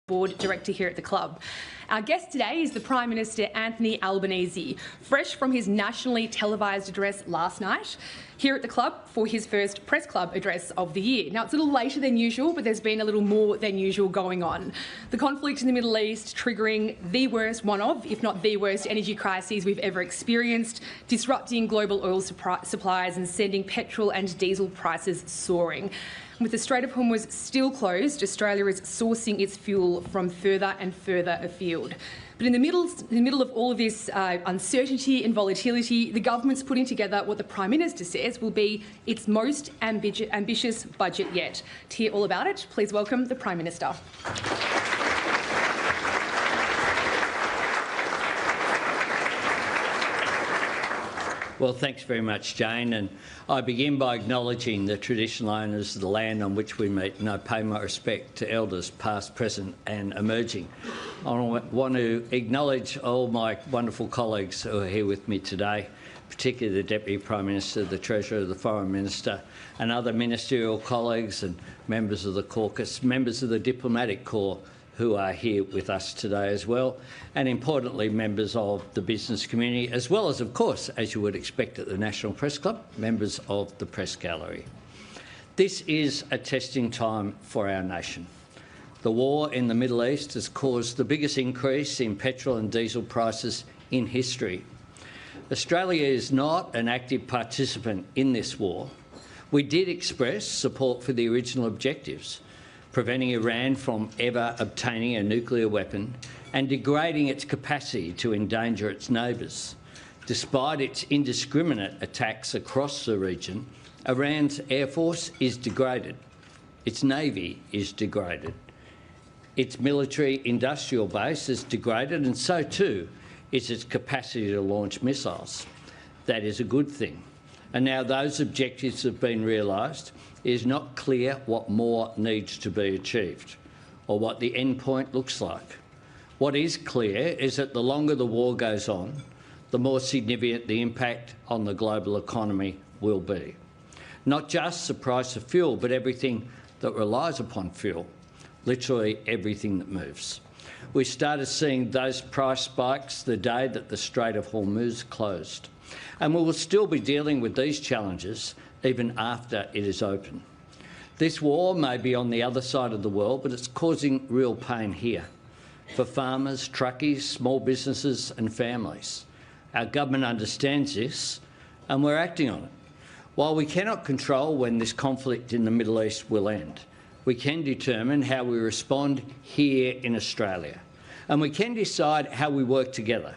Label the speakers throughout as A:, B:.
A: Board Director here at the club. Our guest today is the Prime Minister Anthony Albanese, fresh from his nationally televised address last night here at the club for his first press club address of the year. Now, it's a little later than usual, but there's been a little more than usual going on. The conflict in the Middle East triggering the worst, one of, if not the worst, energy crises we've ever experienced, disrupting global oil supplies and sending petrol and diesel prices soaring. With the Strait of Hormuz still closed, Australia is sourcing its fuel from further and further afield. But in the middle of all of this uncertainty and volatility, the government's putting together what the Prime Minister says will be its most ambitious budget yet. To hear all about it, please welcome the Prime Minister.
B: Well, thanks very much, Jane, and I begin by acknowledging the traditional owners of the land on which we meet, and I pay my respect to elders past, present and emerging. I want to acknowledge all my wonderful colleagues who are here with me today, particularly the Deputy Prime Minister, the Treasurer, the Foreign Minister and other ministerial colleagues and members of the caucus, members of the Diplomatic Corps who are here with us today as well, and importantly members of the business community, as well as, of course, as you would expect at the National Press Club, members of the Press Gallery. This is a testing time for our nation. The war in the Middle East has caused the biggest increase in petrol and diesel prices in history. Australia is not an active participant in this war. We did express support for the original objectives, preventing Iran from ever obtaining a nuclear weapon and degrading its capacity to endanger its neighbours. Despite its indiscriminate attacks across the region, Iran's air force is degraded, its navy is degraded, its military industrial base is degraded, and so too is its capacity to launch missiles. That is a good thing. And now those objectives have been realised, it is not clear what more needs to be achieved or what the end point looks like. What is clear is that the longer the war goes on, the more significant the impact on the global economy will be. Not just the price of fuel, but everything that relies upon fuel, literally everything that moves. We started seeing those price spikes the day that the Strait of Hormuz closed, and we will still be dealing with these challenges even after it is open. This war may be on the other side of the world, but it's causing real pain here for farmers, truckies, small businesses and families. Our government understands this and we're acting on it. While we cannot control when this conflict in the Middle East will end, we can determine how we respond here in Australia, and we can decide how we work together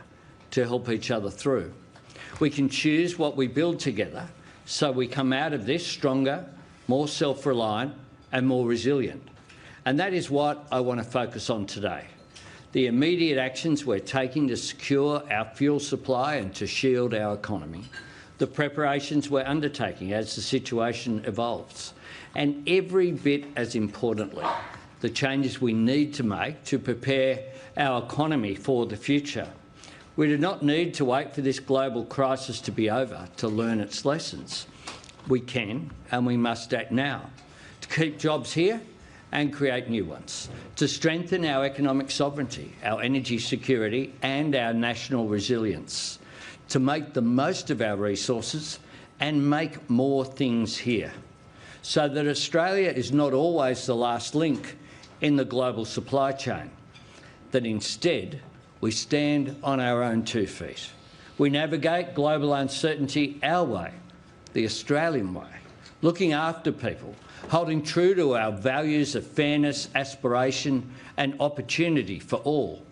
B: to help each other through. We can choose what we build together so we come out of this stronger, more self-reliant and more resilient. And that is what I want to focus on today. The immediate actions we're taking to secure our fuel supply and to shield our economy. The preparations we're undertaking as the situation evolves. And every bit as importantly, the changes we need to make to prepare our economy for the future. We do not need to wait for this global crisis to be over to learn its lessons. We can and we must act now to keep jobs here and create new ones, to strengthen our economic sovereignty, our energy security and our national resilience, to make the most of our resources and make more things here, so that Australia is not always the last link in the global supply chain, that instead we stand on our own 2 feet. We navigate global uncertainty our way, the Australian way, looking after people, holding true to our values of fairness, aspiration and opportunity for all,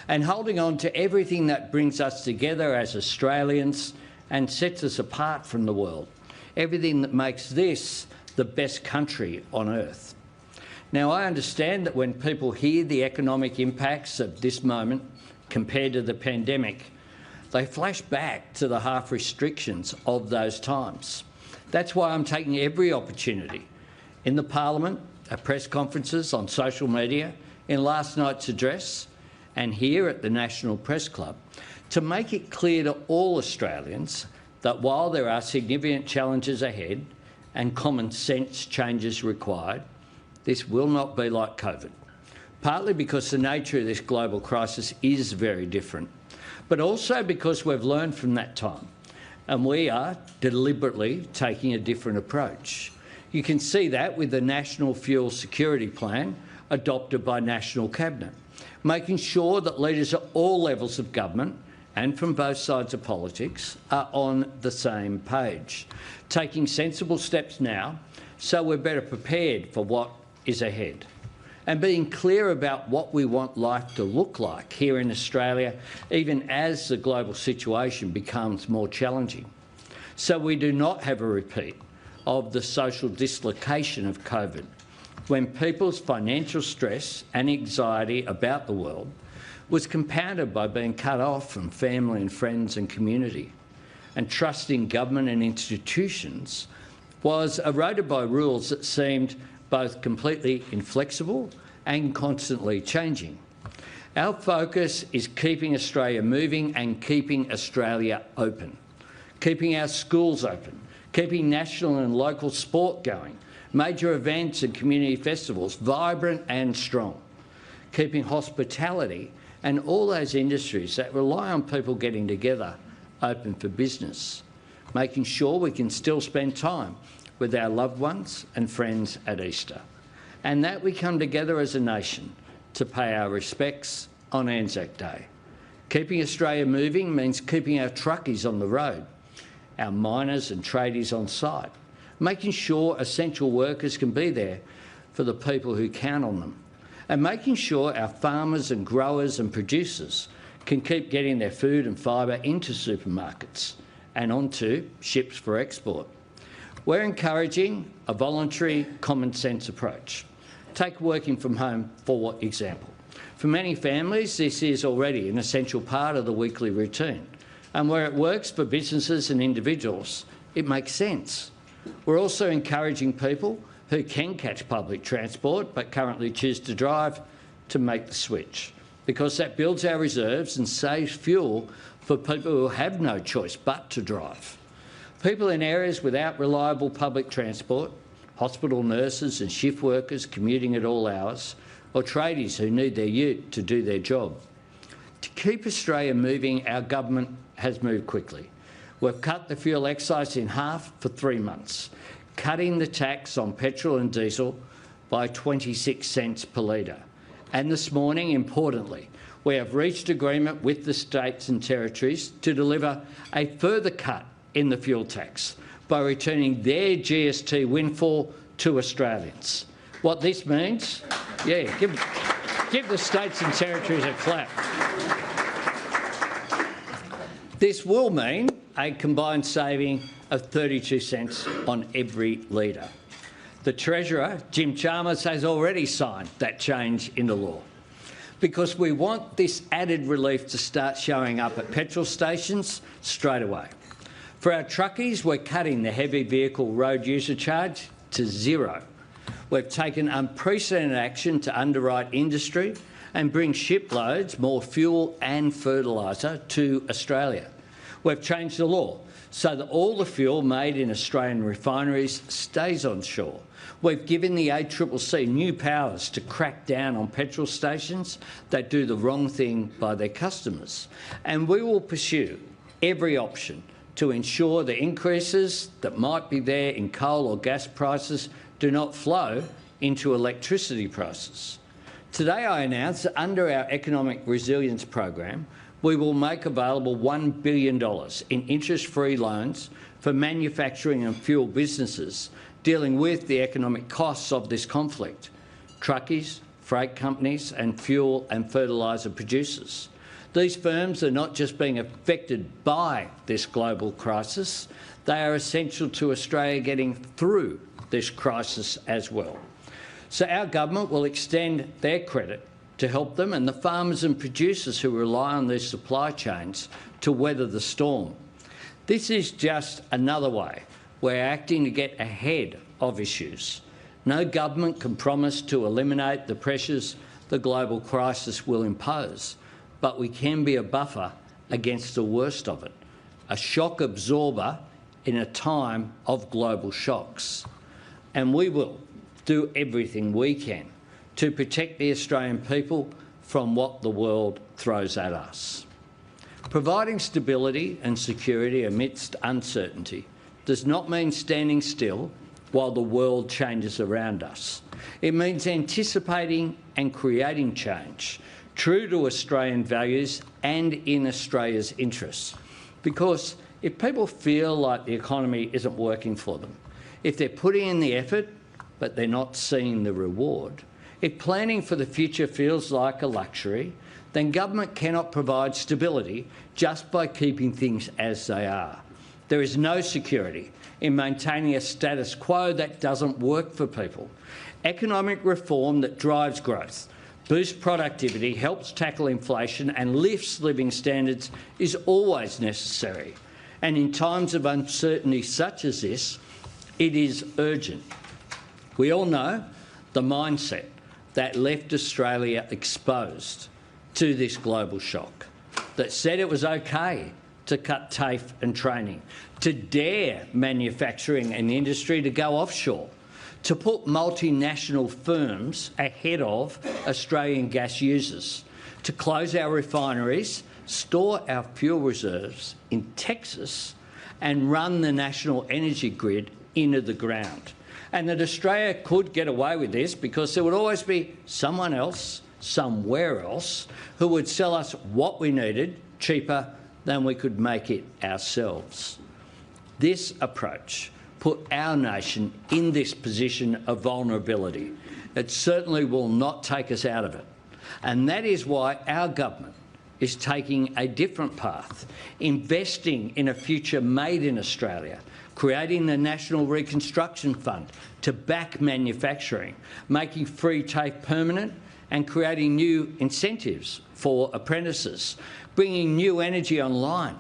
B: and holding on to everything that brings us together as Australians and sets us apart from the world, everything that makes this the best country on earth. Now, I understand that when people hear the economic impacts of this moment compared to the pandemic, they flash back to the harsh restrictions of those times. That's why I'm taking every opportunity in the Parliament, at press conferences, on social media, in last night's address and here at the National Press Club to make it clear to all Australians that while there are significant challenges ahead and common sense changes required, this will not be like COVID. partly because the nature of this global crisis is very different, but also because we've learned from that time, and we are deliberately taking a different approach. You can see that with the National Fuel Security Plan adopted by National Cabinet, making sure that leaders at all levels of government and from both sides of politics are on the same page, taking sensible steps now so we're better prepared for what is ahead, and being clear about what we want life to look like here in Australia, even as the global situation becomes more challenging, so we do not have a repeat of the social dislocation of COVID, when people's financial stress and anxiety about the world was compounded by being cut off from family and friends and community, and trust in government and institutions was eroded by rules that seemed both completely inflexible and constantly changing. Our focus is keeping Australia moving and keeping Australia open, keeping our schools open, keeping national and local sport going, major events and community festivals vibrant and strong, keeping hospitality and all those industries that rely on people getting together open for business, making sure we can still spend time with our loved ones and friends at Easter, and that we come together as a nation to pay our respects on Anzac Day. Keeping Australia moving means keeping our truckies on the road, our miners and tradies on site, making sure essential workers can be there for the people who count on them, and making sure our farmers and growers and producers can keep getting their food and fibre into supermarkets and onto ships for export. We're encouraging a voluntary, common sense approach. Take working from home for example. For many families, this is already an essential part of the weekly routine, and where it works for businesses and individuals, it makes sense. We're also encouraging people who can catch public transport but currently choose to drive to make the switch, because that builds our reserves and saves fuel for people who have no choice but to drive. People in areas without reliable public transport, hospital nurses and shift workers commuting at all hours, or tradies who need their ute to do their job. To keep Australia moving, our government has moved quickly. We've cut the fuel excise in half for 3 months, cutting the tax on petrol and diesel by 26 cents per litre. And this morning, importantly, we have reached agreement with the states and territories to deliver a further cut in the fuel tax by returning their GST windfall to Australians. What this means, give the states and territories a clap. This will mean a combined saving of 32 cents on every litre. The Treasurer, Jim Chalmers, has already signed that change into law, because we want this added relief to start showing up at petrol stations straight away. For our truckies, we're cutting the heavy vehicle road user charge to zero. We've taken unprecedented action to underwrite industry and bring shiploads more fuel and fertiliser to Australia. We've changed the law so that all the fuel made in Australian refineries stays on shore. We've given the ACCC new powers to crack down on petrol stations that do the wrong thing by their customers. And we will pursue every option to ensure the increases that might be there in coal or gas prices do not flow into electricity prices. Today I announced that under our Economic Resilience Program, we will make available $1 billion in interest-free loans for manufacturing and fuel businesses dealing with the economic costs of this conflict, truckies, freight companies and fuel and fertiliser producers. These firms are not just being affected by this global crisis, they are essential to Australia getting through this crisis as well. So our government will extend their credit to help them and the farmers and producers who rely on these supply chains to weather the storm. This is just another way we're acting to get ahead of issues. No government can promise to eliminate the pressures the global crisis will impose, but we can be a buffer against the worst of it, a shock absorber in a time of global shocks. And we will do everything we can to protect the Australian people from what the world throws at us. Providing stability and security amidst uncertainty does not mean standing still while the world changes around us. It means anticipating and creating change, true to Australian values and in Australia's interests. Because if people feel like the economy isn't working for them, if they're putting in the effort but they're not seeing the reward, if planning for the future feels like a luxury, then government cannot provide stability just by keeping things as they are. There is no security in maintaining a status quo that doesn't work for people. Economic reform that drives growth, boosts productivity, helps tackle inflation and lifts living standards is always necessary. And in times of uncertainty such as this, it is urgent. We all know the mindset that left Australia exposed to this global shock, that said it was okay to cut TAFE and training, to dare manufacturing and industry to go offshore, to put multinational firms ahead of Australian gas users, to close our refineries, store our fuel reserves in Texas and run the national energy grid into the ground. And that Australia could get away with this because there would always be someone else, somewhere else, who would sell us what we needed cheaper than we could make it ourselves. This approach put our nation in this position of vulnerability. It certainly will not take us out of it. And that is why our government is taking a different path, investing in a future made in Australia, creating the National Reconstruction Fund to back manufacturing, making free TAFE permanent and creating new incentives for apprentices, bringing new energy online,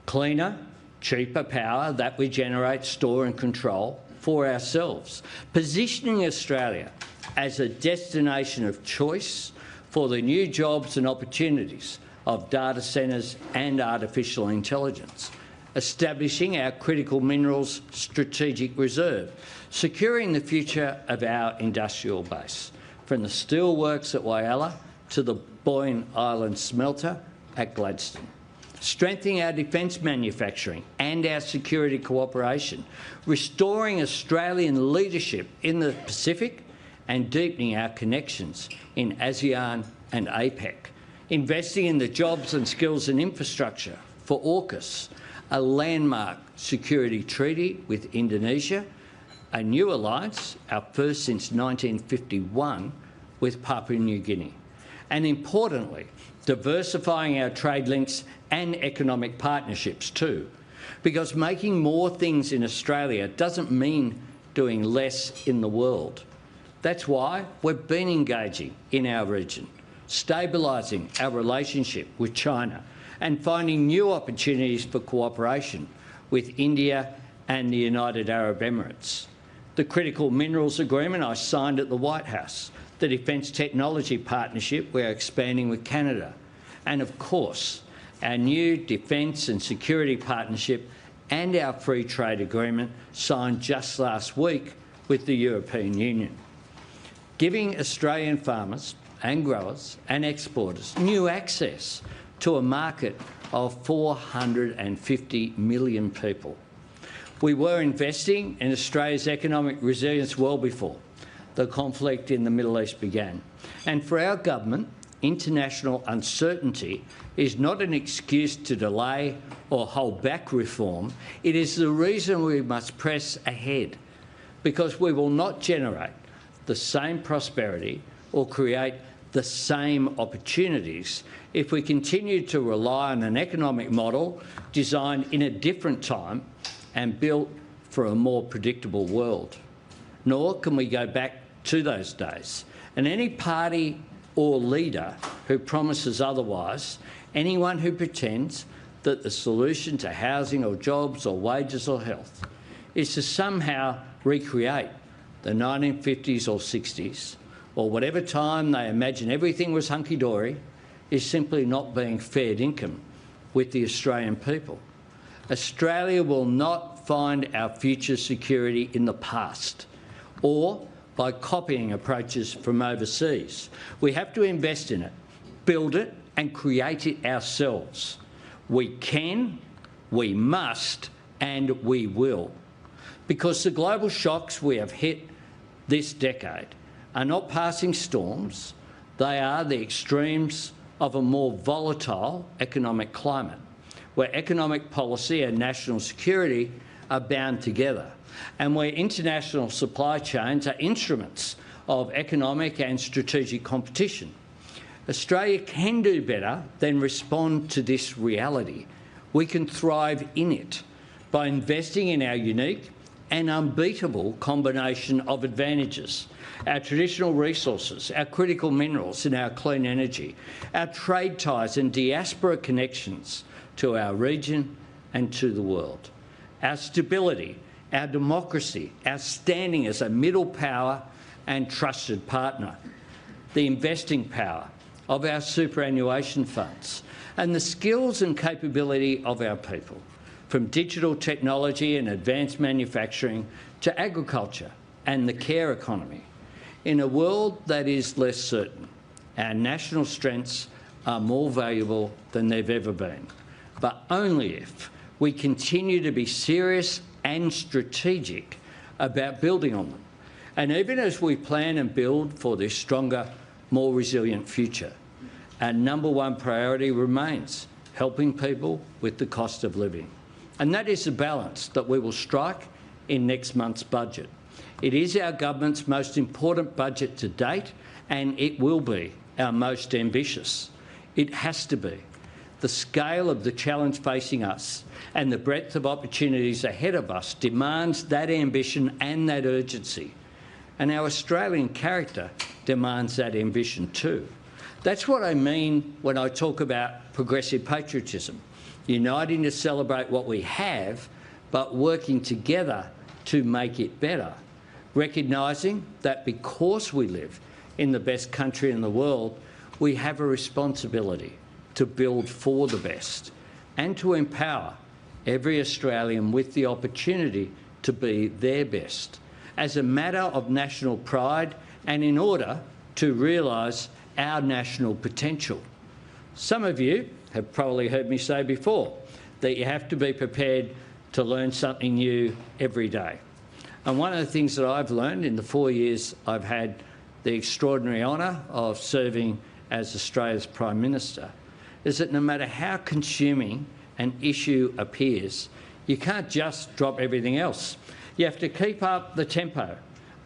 B: cleaner, cheaper power that we generate, store and control for ourselves, positioning Australia as a destination of choice for the new jobs and opportunities of data centres and artificial intelligence, establishing our critical minerals strategic reserve, securing the future of our industrial base, from the steelworks at Whyalla to the Boyne Island smelter at Gladstone, strengthening our defence manufacturing and our security cooperation, restoring Australian leadership in the Pacific and deepening our connections in ASEAN and APEC, investing in the jobs and skills and infrastructure for AUKUS, a landmark security treaty with Indonesia, a new alliance, our first since 1951, with Papua New Guinea, and importantly, diversifying our trade links and economic partnerships too, because making more things in Australia doesn't mean doing less in the world. That's why we've been engaging in our region, stabilising our relationship with China and finding new opportunities for cooperation with India and the United Arab Emirates. The critical minerals agreement I signed at the White House, the defence technology partnership we're expanding with Canada, and of course, our new defence and security partnership and our free trade agreement signed just last week with the European Union, giving Australian farmers and growers and exporters new access to a market of 450 million people. We were investing in Australia's economic resilience well before the conflict in the Middle East began. And for our government, international uncertainty is not an excuse to delay or hold back reform. It is the reason we must press ahead, because we will not generate the same prosperity or create the same opportunities if we continue to rely on an economic model designed in a different time and built for a more predictable world. Nor can we go back to those days. And any party or leader who promises otherwise, anyone who pretends that the solution to housing or jobs or wages or health is to somehow recreate the 1950s or 60s, or whatever time they imagine everything was hunky-dory, is simply not being fair dinkum with the Australian people. Australia will not find our future security in the past or by copying approaches from overseas. We have to invest in it, build it and create it ourselves. We can, we must and we will. Because the global shocks we have hit this decade are not passing storms, they are the extremes of a more volatile economic climate, where economic policy and national security are bound together, and where international supply chains are instruments of economic and strategic competition. Australia can do better than respond to this reality. We can thrive in it by investing in our unique and unbeatable combination of advantages: our traditional resources, our critical minerals and our clean energy, our trade ties and diaspora connections to our region and to the world, our stability, our democracy, our standing as a middle power and trusted partner, the investing power of our superannuation funds, and the skills and capability of our people, from digital technology and advanced manufacturing to agriculture and the care economy. In a world that is less certain, our national strengths are more valuable than they've ever been, but only if we continue to be serious and strategic about building on them. And even as we plan and build for this stronger, more resilient future, our number one priority remains helping people with the cost of living. And that is the balance that we will strike in next month's budget. It is our government's most important budget to date, and it will be our most ambitious. It has to be. The scale of the challenge facing us and the breadth of opportunities ahead of us demands that ambition and that urgency. And our Australian character demands that ambition too. That's what I mean when I talk about progressive patriotism, uniting to celebrate what we have, but working together to make it better, recognising that because we live in the best country in the world, we have a responsibility to build for the best and to empower every Australian with the opportunity to be their best as a matter of national pride and in order to realise our national potential. Some of you have probably heard me say before that you have to be prepared to learn something new every day. And one of the things that I've learned in the 4 years I've had the extraordinary honour of serving as Australia's Prime Minister is that no matter how consuming an issue appears, you can't just drop everything else. You have to keep up the tempo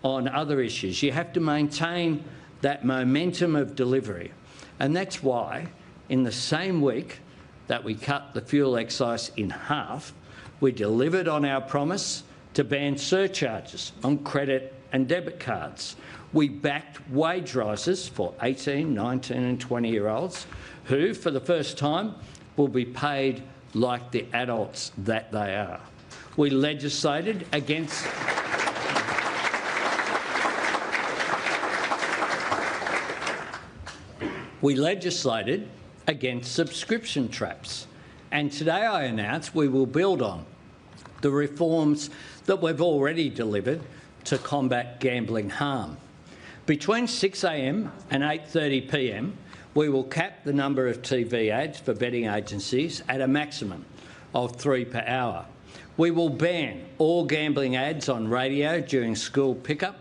B: on other issues. You have to maintain that momentum of delivery. And that's why, in the same week that we cut the fuel excise in half, we delivered on our promise to ban surcharges on credit and debit cards. We backed wage rises for 18, 19 and 20-year-olds who, for the first time, will be paid like the adults that they are. We legislated against subscription traps. And today I announce we will build on the reforms that we've already delivered to combat gambling harm. Between 6 a.m. and 8:30 p.m, we will cap the number of TV ads for betting agencies at a maximum of 3 per hour. We will ban all gambling ads on radio during school pickup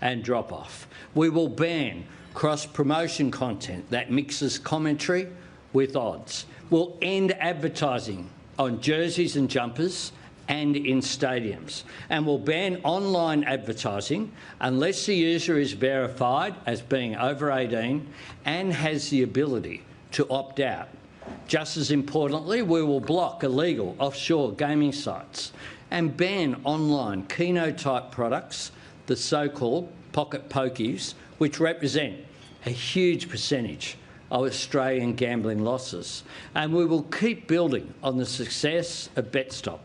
B: and drop-off. We will ban cross-promotion content that mixes commentary with odds. We'll end advertising on jerseys and jumpers and in stadiums. And we'll ban online advertising unless the user is verified as being over 18 and has the ability to opt out. Just as importantly, we will block illegal offshore gaming sites and ban online Keno-type products, the so-called pocket pokies, which represent a huge percentage of Australian gambling losses. And we will keep building on the success of BetStop,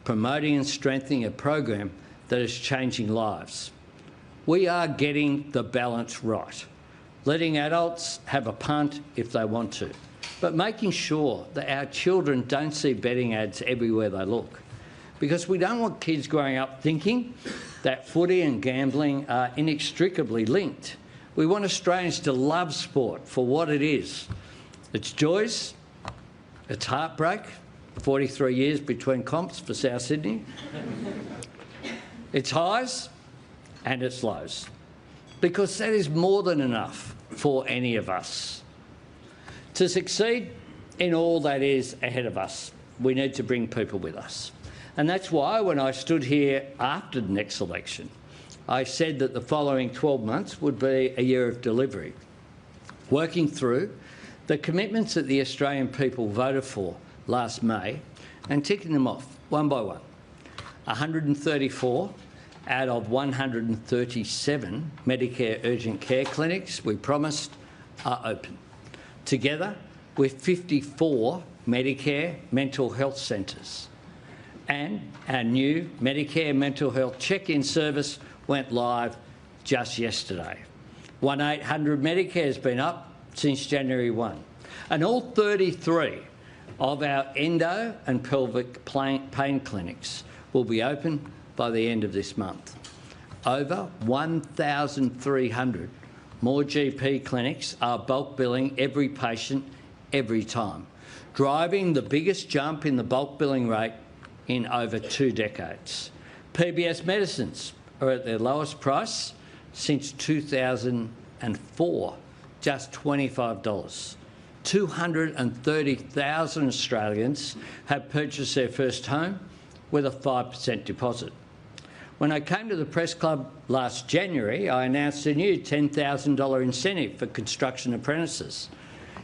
B: promoting and strengthening a program that is changing lives. We are getting the balance right, letting adults have a punt if they want to, but making sure that our children don't see betting ads everywhere they look. Because we don't want kids growing up thinking that footy and gambling are inextricably linked. We want Australians to love sport for what it is. Its joys, its heartbreak, 43 years between comps for South Sydney, its highs and its lows, because that is more than enough for any of us. To succeed in all that is ahead of us, we need to bring people with us. And that's why when I stood here after the next election, I said that the following 12 months would be a year of delivery, working through the commitments that the Australian people voted for last May and ticking them off one by one. 134 out of 137 Medicare urgent care clinics we promised are open, together with 54 Medicare mental health centres. And our new Medicare mental health check-in service went live just yesterday. 1-800 Medicare has been up since January 1. And all 33 of our endo and pelvic pain clinics will be open by the end of this month. Over 1,300 more GP clinics are bulk billing every patient every time, driving the biggest jump in the bulk billing rate in over 2 decades. PBS medicines are at their lowest price since 2004, just $25. 230,000 Australians have purchased their first home with a 5% deposit. When I came to the Press Club last January, I announced a new $10,000 incentive for construction apprentices.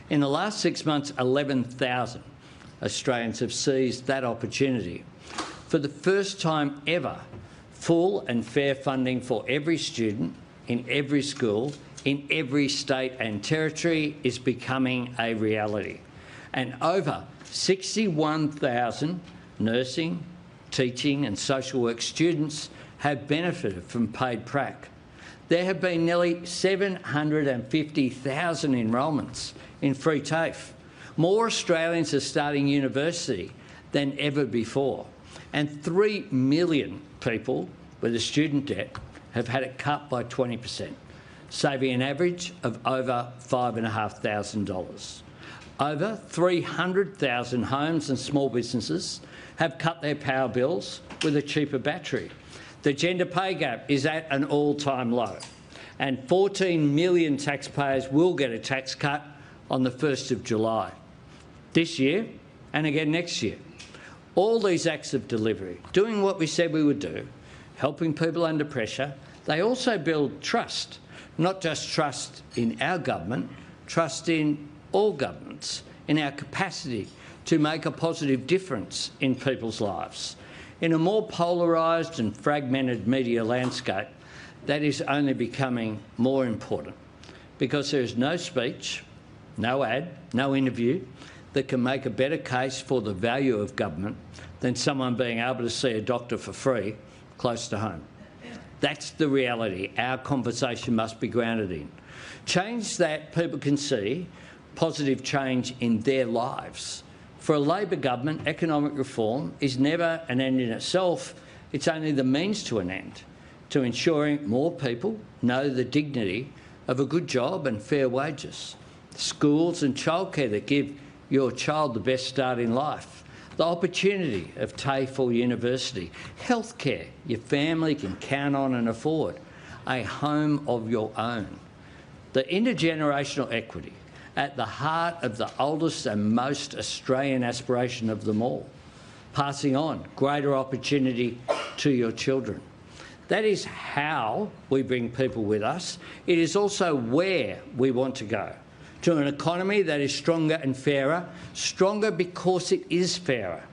B: In the last 6 months, 11,000 Australians have seized that opportunity. For the first time ever, full and fair funding for every student in every school in every state and territory is becoming a reality. And over 61,000 nursing, teaching and social work students have benefited from paid prac. There have been nearly 750,000 enrolments in free TAFE. More Australians are starting university than ever before. And 3 million people with a student debt have had it cut by 20%, saving an average of over $5,500. Over 300,000 homes and small businesses have cut their power bills with a cheaper battery. The gender pay gap is at an all-time low, and 14 million taxpayers will get a tax cut on the 1st of July this year and again next year. All these acts of delivery, doing what we said we would do, helping people under pressure, they also build trust, not just trust in our government, trust in all governments, in our capacity to make a positive difference in people's lives. In a more polarised and fragmented media landscape, that is only becoming more important, because there is no speech, no ad, no interview that can make a better case for the value of government than someone being able to see a doctor for free close to home. That's the reality our conversation must be grounded in. Change that people can see positive change in their lives. For a Labor government, economic reform is never an end in itself. It's only the means to an end, to ensuring more people know the dignity of a good job and fair wages, schools and childcare that give your child the best start in life, the opportunity of TAFE or university, healthcare your family can count on and afford, a home of your own. The intergenerational equity at the heart of the oldest and most Australian aspiration of them all, passing on greater opportunity to your children. That is how we bring people with us. It is also where we want to go, to an economy that is stronger and fairer, stronger because it is fairer,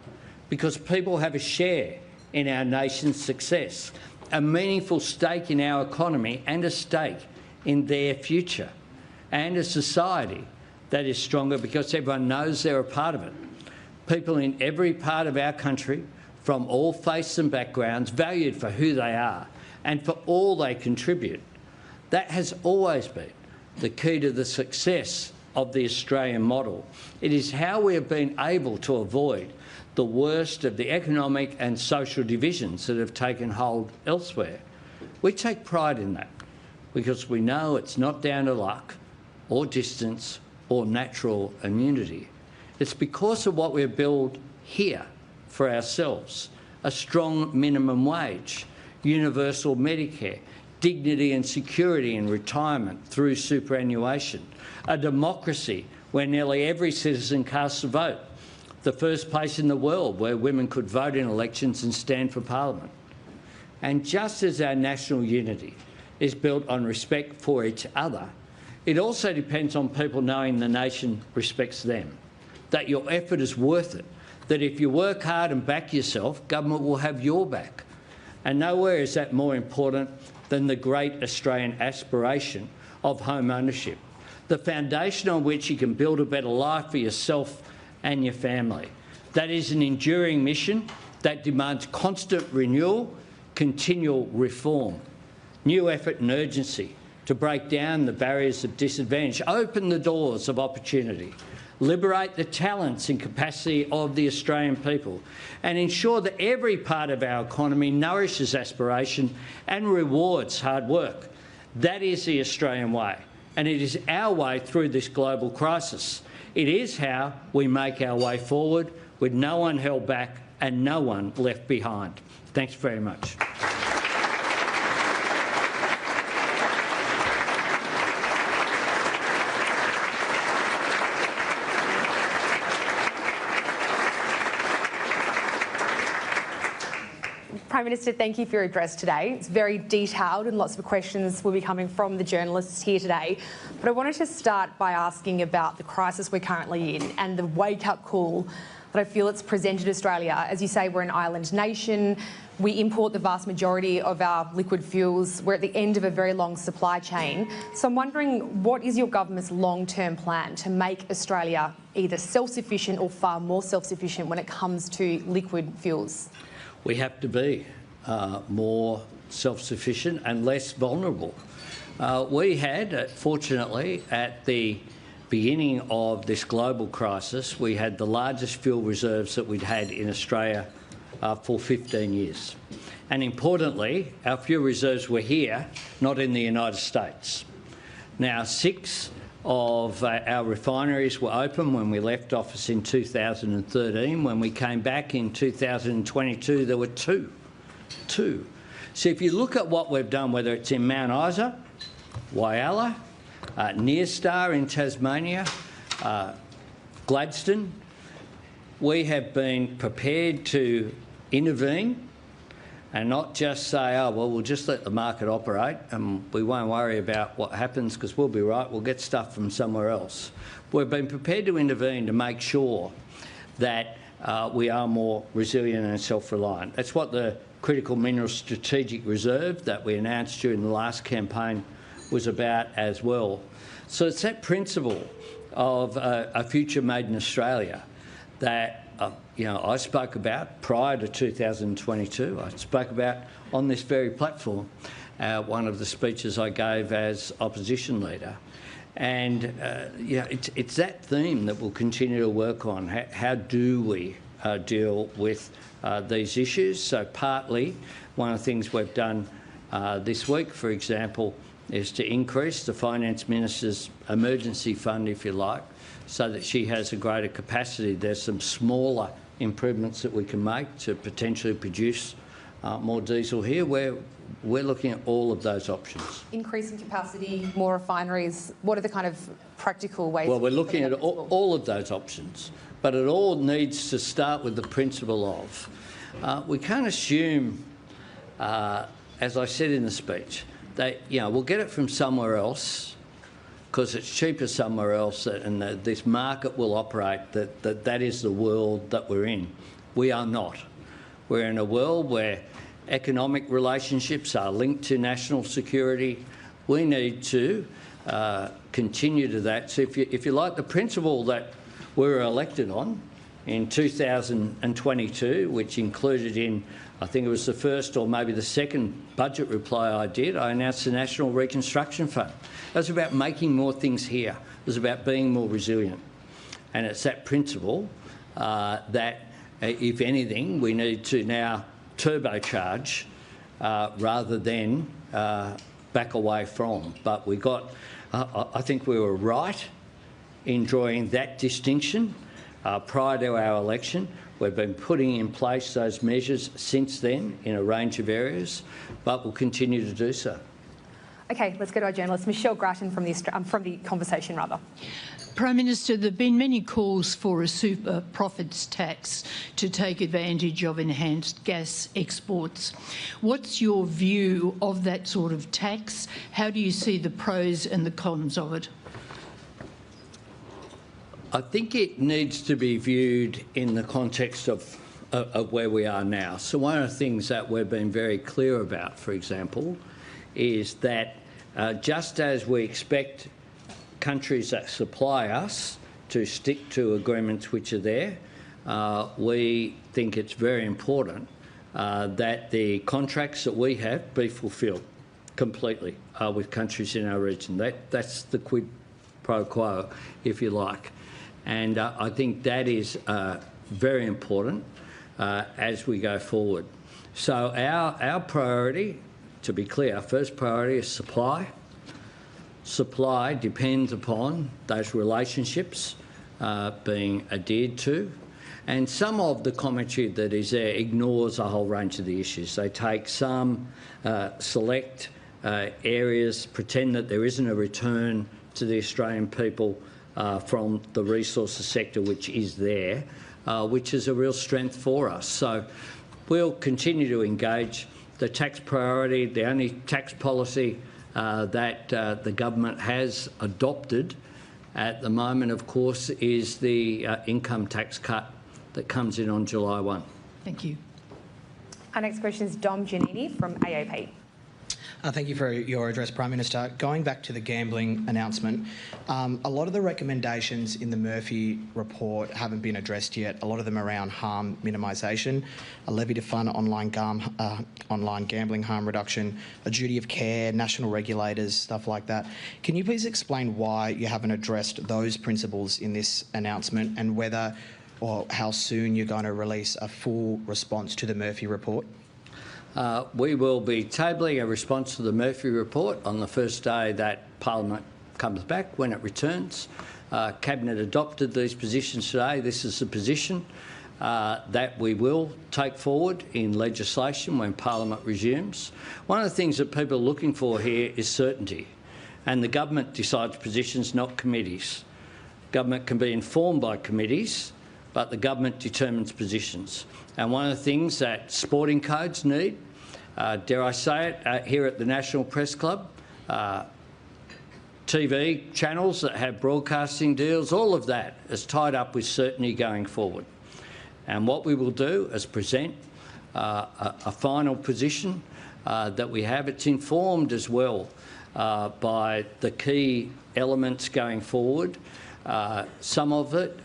B: because people have a share in our nation's success, a meaningful stake in our economy and a stake in their future, and a society that is stronger because everyone knows they're a part of it. People in every part of our country, from all faiths and backgrounds, valued for who they are and for all they contribute. That has always been the key to the success of the Australian model. It is how we have been able to avoid the worst of the economic and social divisions that have taken hold elsewhere. We take pride in that because we know it's not down to luck or distance or natural immunity. It's because of what we build here for ourselves: a strong minimum wage, universal Medicare, dignity and security in retirement through superannuation, a democracy where nearly every citizen casts a vote, the first place in the world where women could vote in elections and stand for parliament. And just as our national unity is built on respect for each other, it also depends on people knowing the nation respects them, that your effort is worth it, that if you work hard and back yourself, government will have your back. And nowhere is that more important than the great Australian aspiration of home ownership, the foundation on which you can build a better life for yourself and your family. That is an enduring mission that demands constant renewal, continual reform, new effort and urgency to break down the barriers of disadvantage, open the doors of opportunity, liberate the talents and capacity of the Australian people, and ensure that every part of our economy nourishes aspiration and rewards hard work. That is the Australian way, and it is our way through this global crisis. It is how we make our way forward with no one held back and no one left behind. Thanks very much.
A: Prime Minister, thank you for your address today. It's very detailed and lots of questions will be coming from the journalists here today. But I wanted to start by asking about the crisis we're currently in and the wake-up call that I feel it's presented Australia. As you say, we're an island nation. We import the vast majority of our liquid fuels. We're at the end of a very long supply chain. So I'm wondering, what is your government's long-term plan to make Australia either self-sufficient or far more self-sufficient when it comes to liquid fuels?
B: We have to be more self-sufficient and less vulnerable. We had, fortunately, at the beginning of this global crisis, we had the largest fuel reserves that we'd had in Australia for 15 years. And importantly, our fuel reserves were here, not in the United States. Now, 6 of our refineries were open when we left office in 2013. When we came back in 2022, there were 2. So if you look at what we've done, whether it's in Mount Isa, Whyalla, Nearstar in Tasmania, Gladstone, we have been prepared to intervene and not just say, oh, well, we'll just let the market operate and we won't worry about what happens because we'll be right, we'll get stuff from somewhere else. We've been prepared to intervene to make sure that we are more resilient and self-reliant. That's what the Critical Minerals Strategic Reserve that we announced during the last campaign was about as well. So it's that principle of a future made in Australia that I spoke about prior to 2022. I spoke about on this very platform, one of the speeches I gave as opposition leader. And it's that theme that we'll continue to work on. How do we deal with these issues? So partly, one of the things we've done this week, for example, is to increase the Finance Minister's emergency fund, if you like, so that she has a greater capacity. There's some smaller improvements that we can make to potentially produce more diesel here. We're looking at all of those options. Increasing
A: capacity, more refineries, what are the kind of practical ways?
B: Well, we're looking at all of those options, but it all needs to start with the principle of we can't assume, as I said in the speech, that we'll get it from somewhere else because it's cheaper somewhere else and this market will operate, that is the world that we're in. We are not. We're in a world where economic relationships are linked to national security. We need to continue to that. So if you like, the principle that we were elected on in 2022, which included in, I think it was the first or maybe the second budget reply I did, I announced the National Reconstruction Fund. It was about making more things here. It was about being more resilient. And it's that principle that, if anything, we need to now turbocharge rather than back away from. But we got, I think we were right in drawing that distinction prior to our election. We've been putting in place those measures since then in a range of areas, but we'll continue to do so.
A: Okay, let's go to our journalist, Michelle Grattan from the Conversation, rather.
C: Prime Minister, there have been many calls for a super profits tax to take advantage of enhanced gas exports. What's your view of that sort of tax? How do you see the pros and the cons of it?
B: I think it needs to be viewed in the context of where we are now. So one of the things that we've been very clear about, for example, is that just as we expect countries that supply us to stick to agreements which are there, we think it's very important that the contracts that we have be fulfilled completely with countries in our region. That's the quid pro quo, if you like. And I think that is very important as we go forward. So our priority, to be clear, our first priority is supply. Supply depends upon those relationships being adhered to. And some of the commentary that is there ignores a whole range of the issues. They take some select areas, pretend that there isn't a return to the Australian people from the resources sector, which is there, which is a real strength for us. So we'll continue to engage. The tax priority, the only tax policy that the government has adopted at the moment, of course, is the income tax cut that comes in on July 1.
C: Thank you.
A: Our next question is Dom Giannini from AOP.
D: Thank you for your address, Prime Minister. Going back to the gambling announcement, a lot of the recommendations in the Murphy report haven't been addressed yet. A lot of them around harm minimisation, a levy to fund online gambling harm reduction, a duty of care, national regulators, stuff like that. Can you please explain why you haven't addressed those principles in this announcement and whether or how soon you're going to release a full response to the Murphy report?
B: We will be tabling a response to the Murphy report on the first day that Parliament comes back, when it returns. Cabinet adopted these positions today. This is the position that we will take forward in legislation when Parliament resumes. One of the things that people are looking for here is certainty, and the government decides positions, not committees. Government can be informed by committees, but the government determines positions. And one of the things that sporting codes need, dare I say it, here at the National Press Club, TV channels that have broadcasting deals, all of that is tied up with certainty going forward. And what we will do is present a final position that we have. It's informed as well by the key elements going forward. Some of it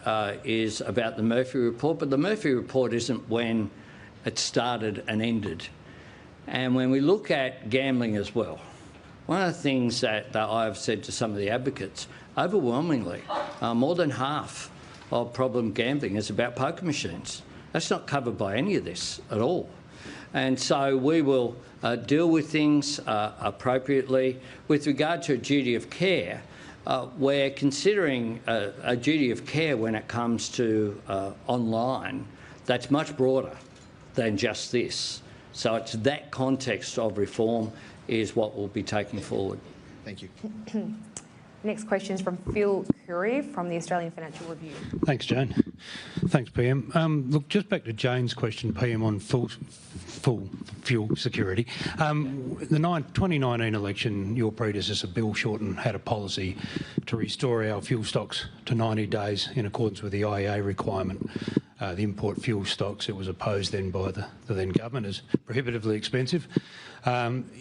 B: is about the Murphy report, but the Murphy report isn't when it started and ended. And when we look at gambling as well, one of the things that I've said to some of the advocates, overwhelmingly, more than half of problem gambling is about poker machines. That's not covered by any of this at all. And so we will deal with things appropriately. With regard to a duty of care, we're considering a duty of care when it comes to online that's much broader than just this. So it's that context of reform is what we'll be taking forward.
D: Thank you.
A: Next question is from Phil Curry from the Australian Financial Review.
E: Thanks, Jane. Thanks, PM. Look, just back to Jane's question, PM, on full fuel security. The 2019 election, your predecessor, Bill Shorten, had a policy to restore our fuel stocks to 90 days in accordance with the IEA requirement. The import fuel stocks, it was opposed then by the then government as prohibitively expensive.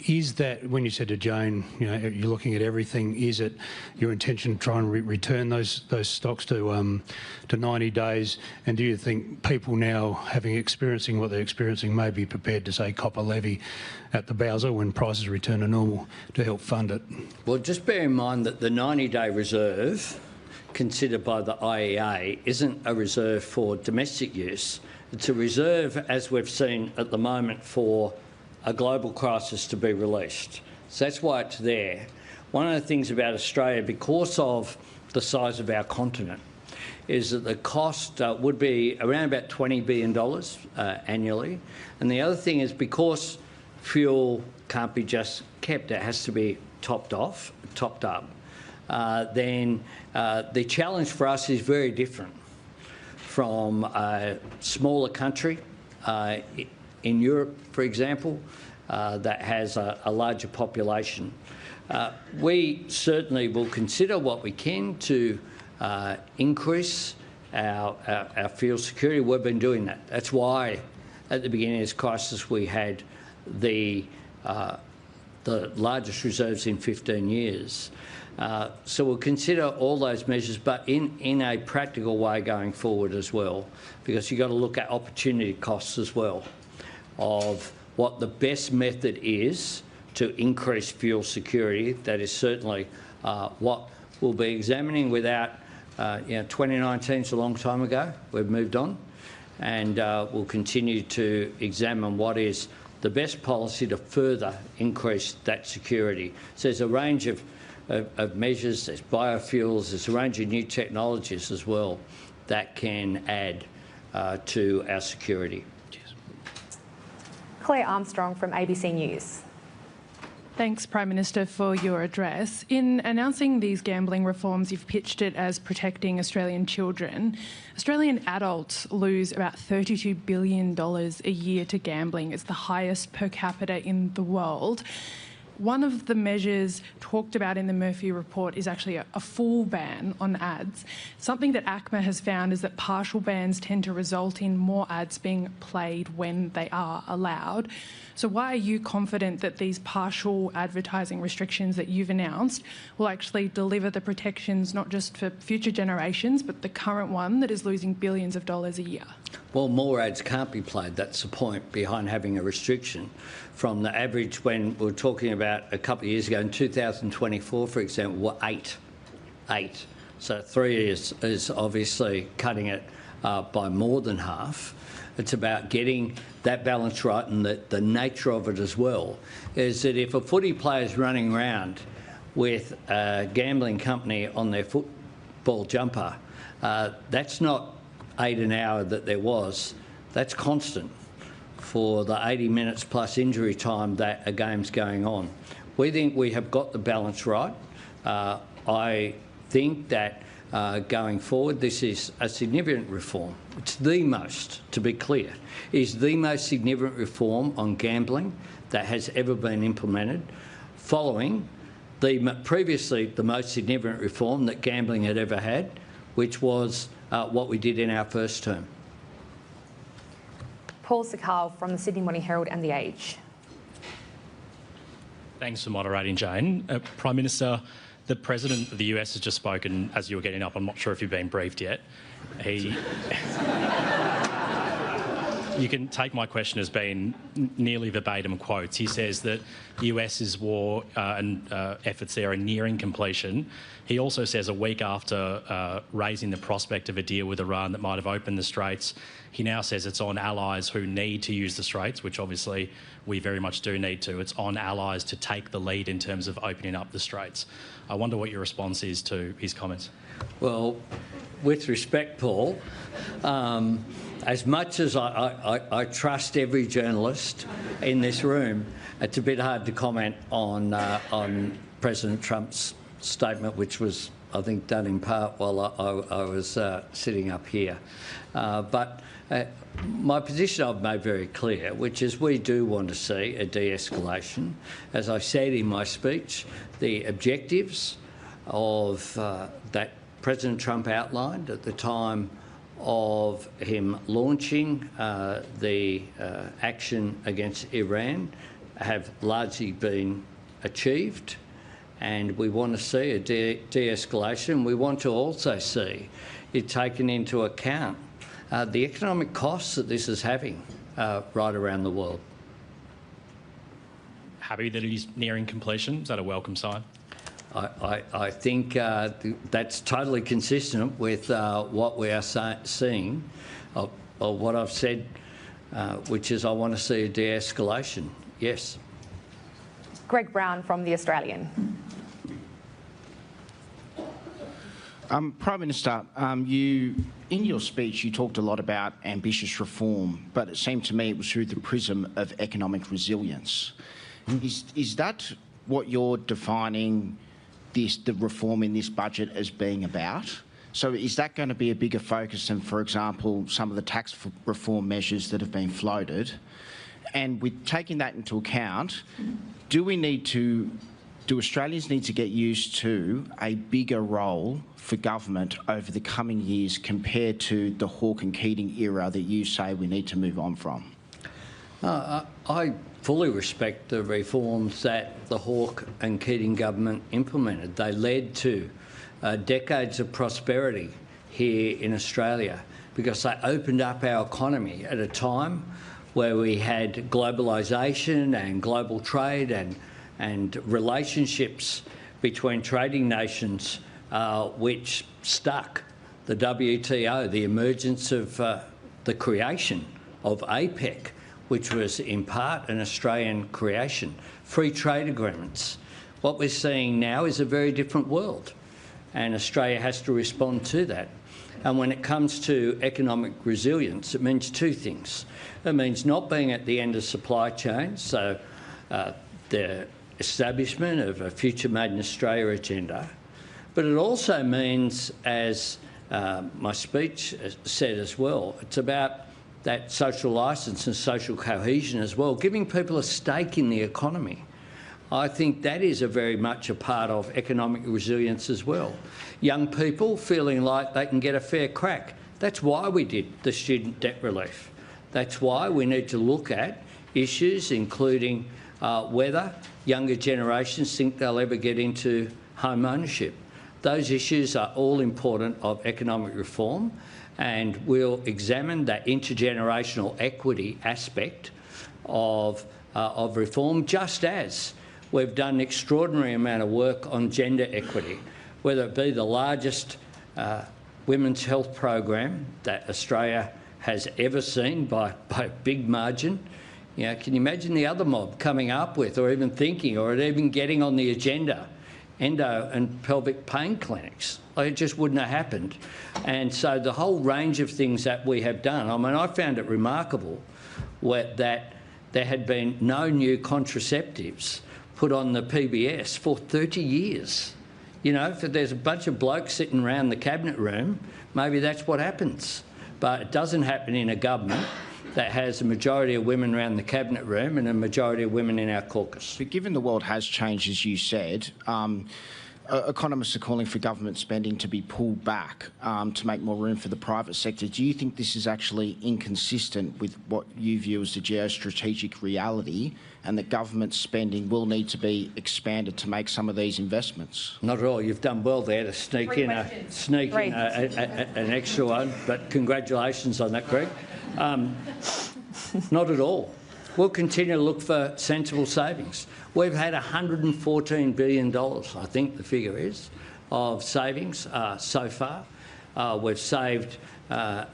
E: Is that, when you said to Jane, you know, you're looking at everything, is it your intention to try and return those stocks to 90 days? And do you think people now, experiencing what they're experiencing, may be prepared to say cop a levy at the Bowser when prices return to normal to help fund it?
B: Well, just bear in mind that the 90-day reserve considered by the IEA isn't a reserve for domestic use. It's a reserve, as we've seen at the moment, for a global crisis to be released. So that's why it's there. One of the things about Australia, because of the size of our continent, is that the cost would be around about $20 billion annually. And the other thing is, because fuel can't be just kept, it has to be topped up, then the challenge for us is very different from a smaller country in Europe, for example, that has a larger population. We certainly will consider what we can to increase our fuel security. We've been doing that. That's why at the beginning of this crisis we had the largest reserves in 15 years. So we'll consider all those measures, but in a practical way going forward as well, because you've got to look at opportunity costs as well of what the best method is to increase fuel security. That is certainly what we'll be examining. Without, 2019 is a long time ago. We've moved on, and we'll continue to examine what is the best policy to further increase that security. So there's a range of measures, there's biofuels, there's a range of new technologies as well that can add to our security.
E: Cheers.
F: Claire Armstrong from ABC News.
G: Thanks, Prime Minister, for your address. In announcing these gambling reforms, you've pitched it as protecting Australian children. Australian adults lose about $32 billion a year to gambling. It's the highest per capita in the world. One of the measures talked about in the Murphy report is actually a full ban on ads. Something that ACMA has found is that partial bans tend to result in more ads being played when they are allowed. So why are you confident that these partial advertising restrictions that you've announced will actually deliver the protections not just for future generations, but the current one that is losing billions of dollars a year?
B: Well, more ads can't be played. That's the point behind having a restriction. From the average, when we were talking about a couple of years ago, in 2024, for example, were eight. So 3 years is obviously cutting it by more than half. It's about getting that balance right, and the nature of it as well is that if a footy player is running around with a gambling company on their football jumper, that's not 8 an hour that there was, that's constant for the 80 minutes plus injury time that a game's going on. We think we have got the balance right. I think that going forward, this is a significant reform. It's the most, to be clear, is the most significant reform on gambling that has ever been implemented, following previously the most significant reform that gambling had ever had, which was what we did in our first term.
F: Paul Sakal from the Sydney Morning Herald and The Age.
H: Thanks for moderating, Jane. Prime Minister, the President of the US has just spoken as you were getting up. I'm not sure if you've been briefed yet. You can take my question as being nearly verbatim quotes. He says that the US's war and efforts there are nearing completion. He also says a week after raising the prospect of a deal with Iran that might have opened the Straits, he now says it's on allies who need to use the Straits, which obviously we very much do need to. It's on allies to take the lead in terms of opening up the Straits. I wonder what your response is to his comments.
B: Well, with respect, Paul, as much as I trust every journalist in this room, it's a bit hard to comment on President Trump's statement, which was, I think, done in part while I was sitting up here. But my position I've made very clear, which is we do want to see a de-escalation. As I said in my speech, the objectives of that President Trump outlined at the time of him launching the action against Iran have largely been achieved, and we want to see a de-escalation. We want to also see it taken into account the economic costs that this is having right around the world.
H: Happy that he's nearing completion? Is that a welcome sign?
B: I think that's totally consistent with what we are seeing, or what I've said, which is I want to see a de-escalation. Yes.
F: Greg Brown from The Australian.
I: Prime Minister, in your speech you talked a lot about ambitious reform, but it seemed to me it was through the prism of economic resilience. Is that what you're defining the reform in this budget as being about? So is that going to be a bigger focus than, for example, some of the tax reform measures that have been floated? And with taking that into account, do Australians need to get used to a bigger role for government over the coming years compared to the Hawke and Keating era that you say we need to move on from?
B: I fully respect the reforms that the Hawke and Keating government implemented. They led to decades of prosperity here in Australia because they opened up our economy at a time where we had globalisation and global trade and relationships between trading nations which stuck. The WTO, the emergence of the creation of APEC, which was in part an Australian creation, free trade agreements. What we're seeing now is a very different world, and Australia has to respond to that. And when it comes to economic resilience, it means two things. It means not being at the end of supply chains, so the establishment of a Future Made in Australia agenda, but it also means, as my speech said as well, it's about that social licence and social cohesion as well, giving people a stake in the economy. I think that is very much a part of economic resilience as well. Young people feeling like they can get a fair crack. That's why we did the student debt relief. That's why we need to look at issues including whether younger generations think they'll ever get into home ownership. Those issues are all important of economic reform, and we'll examine that intergenerational equity aspect of reform, just as we've done an extraordinary amount of work on gender equity, whether it be the largest women's health program that Australia has ever seen by a big margin. You know, can you imagine the other mob coming up with, or even thinking, or even getting on the agenda, endo and pelvic pain clinics? Like, it just wouldn't have happened. And so the whole range of things that we have done, I mean, I found it remarkable that there had been no new contraceptives put on the PBS for 30 years. You know, if there's a bunch of blokes sitting around the cabinet room, maybe that's what happens. But it doesn't happen in a government that has a majority of women around the cabinet room and a majority of women in our caucus.
I: But given the world has changed, as you said, economists are calling for government spending to be pulled back to make more room for the private sector. Do you think this is actually inconsistent with what you view as the geostrategic reality, and that government spending will need to be expanded to make some of these investments?
B: Not at all. You've done well there to sneak in an extra one, but congratulations on that, Greg. Not at all. We'll continue to look for sensible savings. We've had $114 billion, I think the figure is, of savings so far. We've saved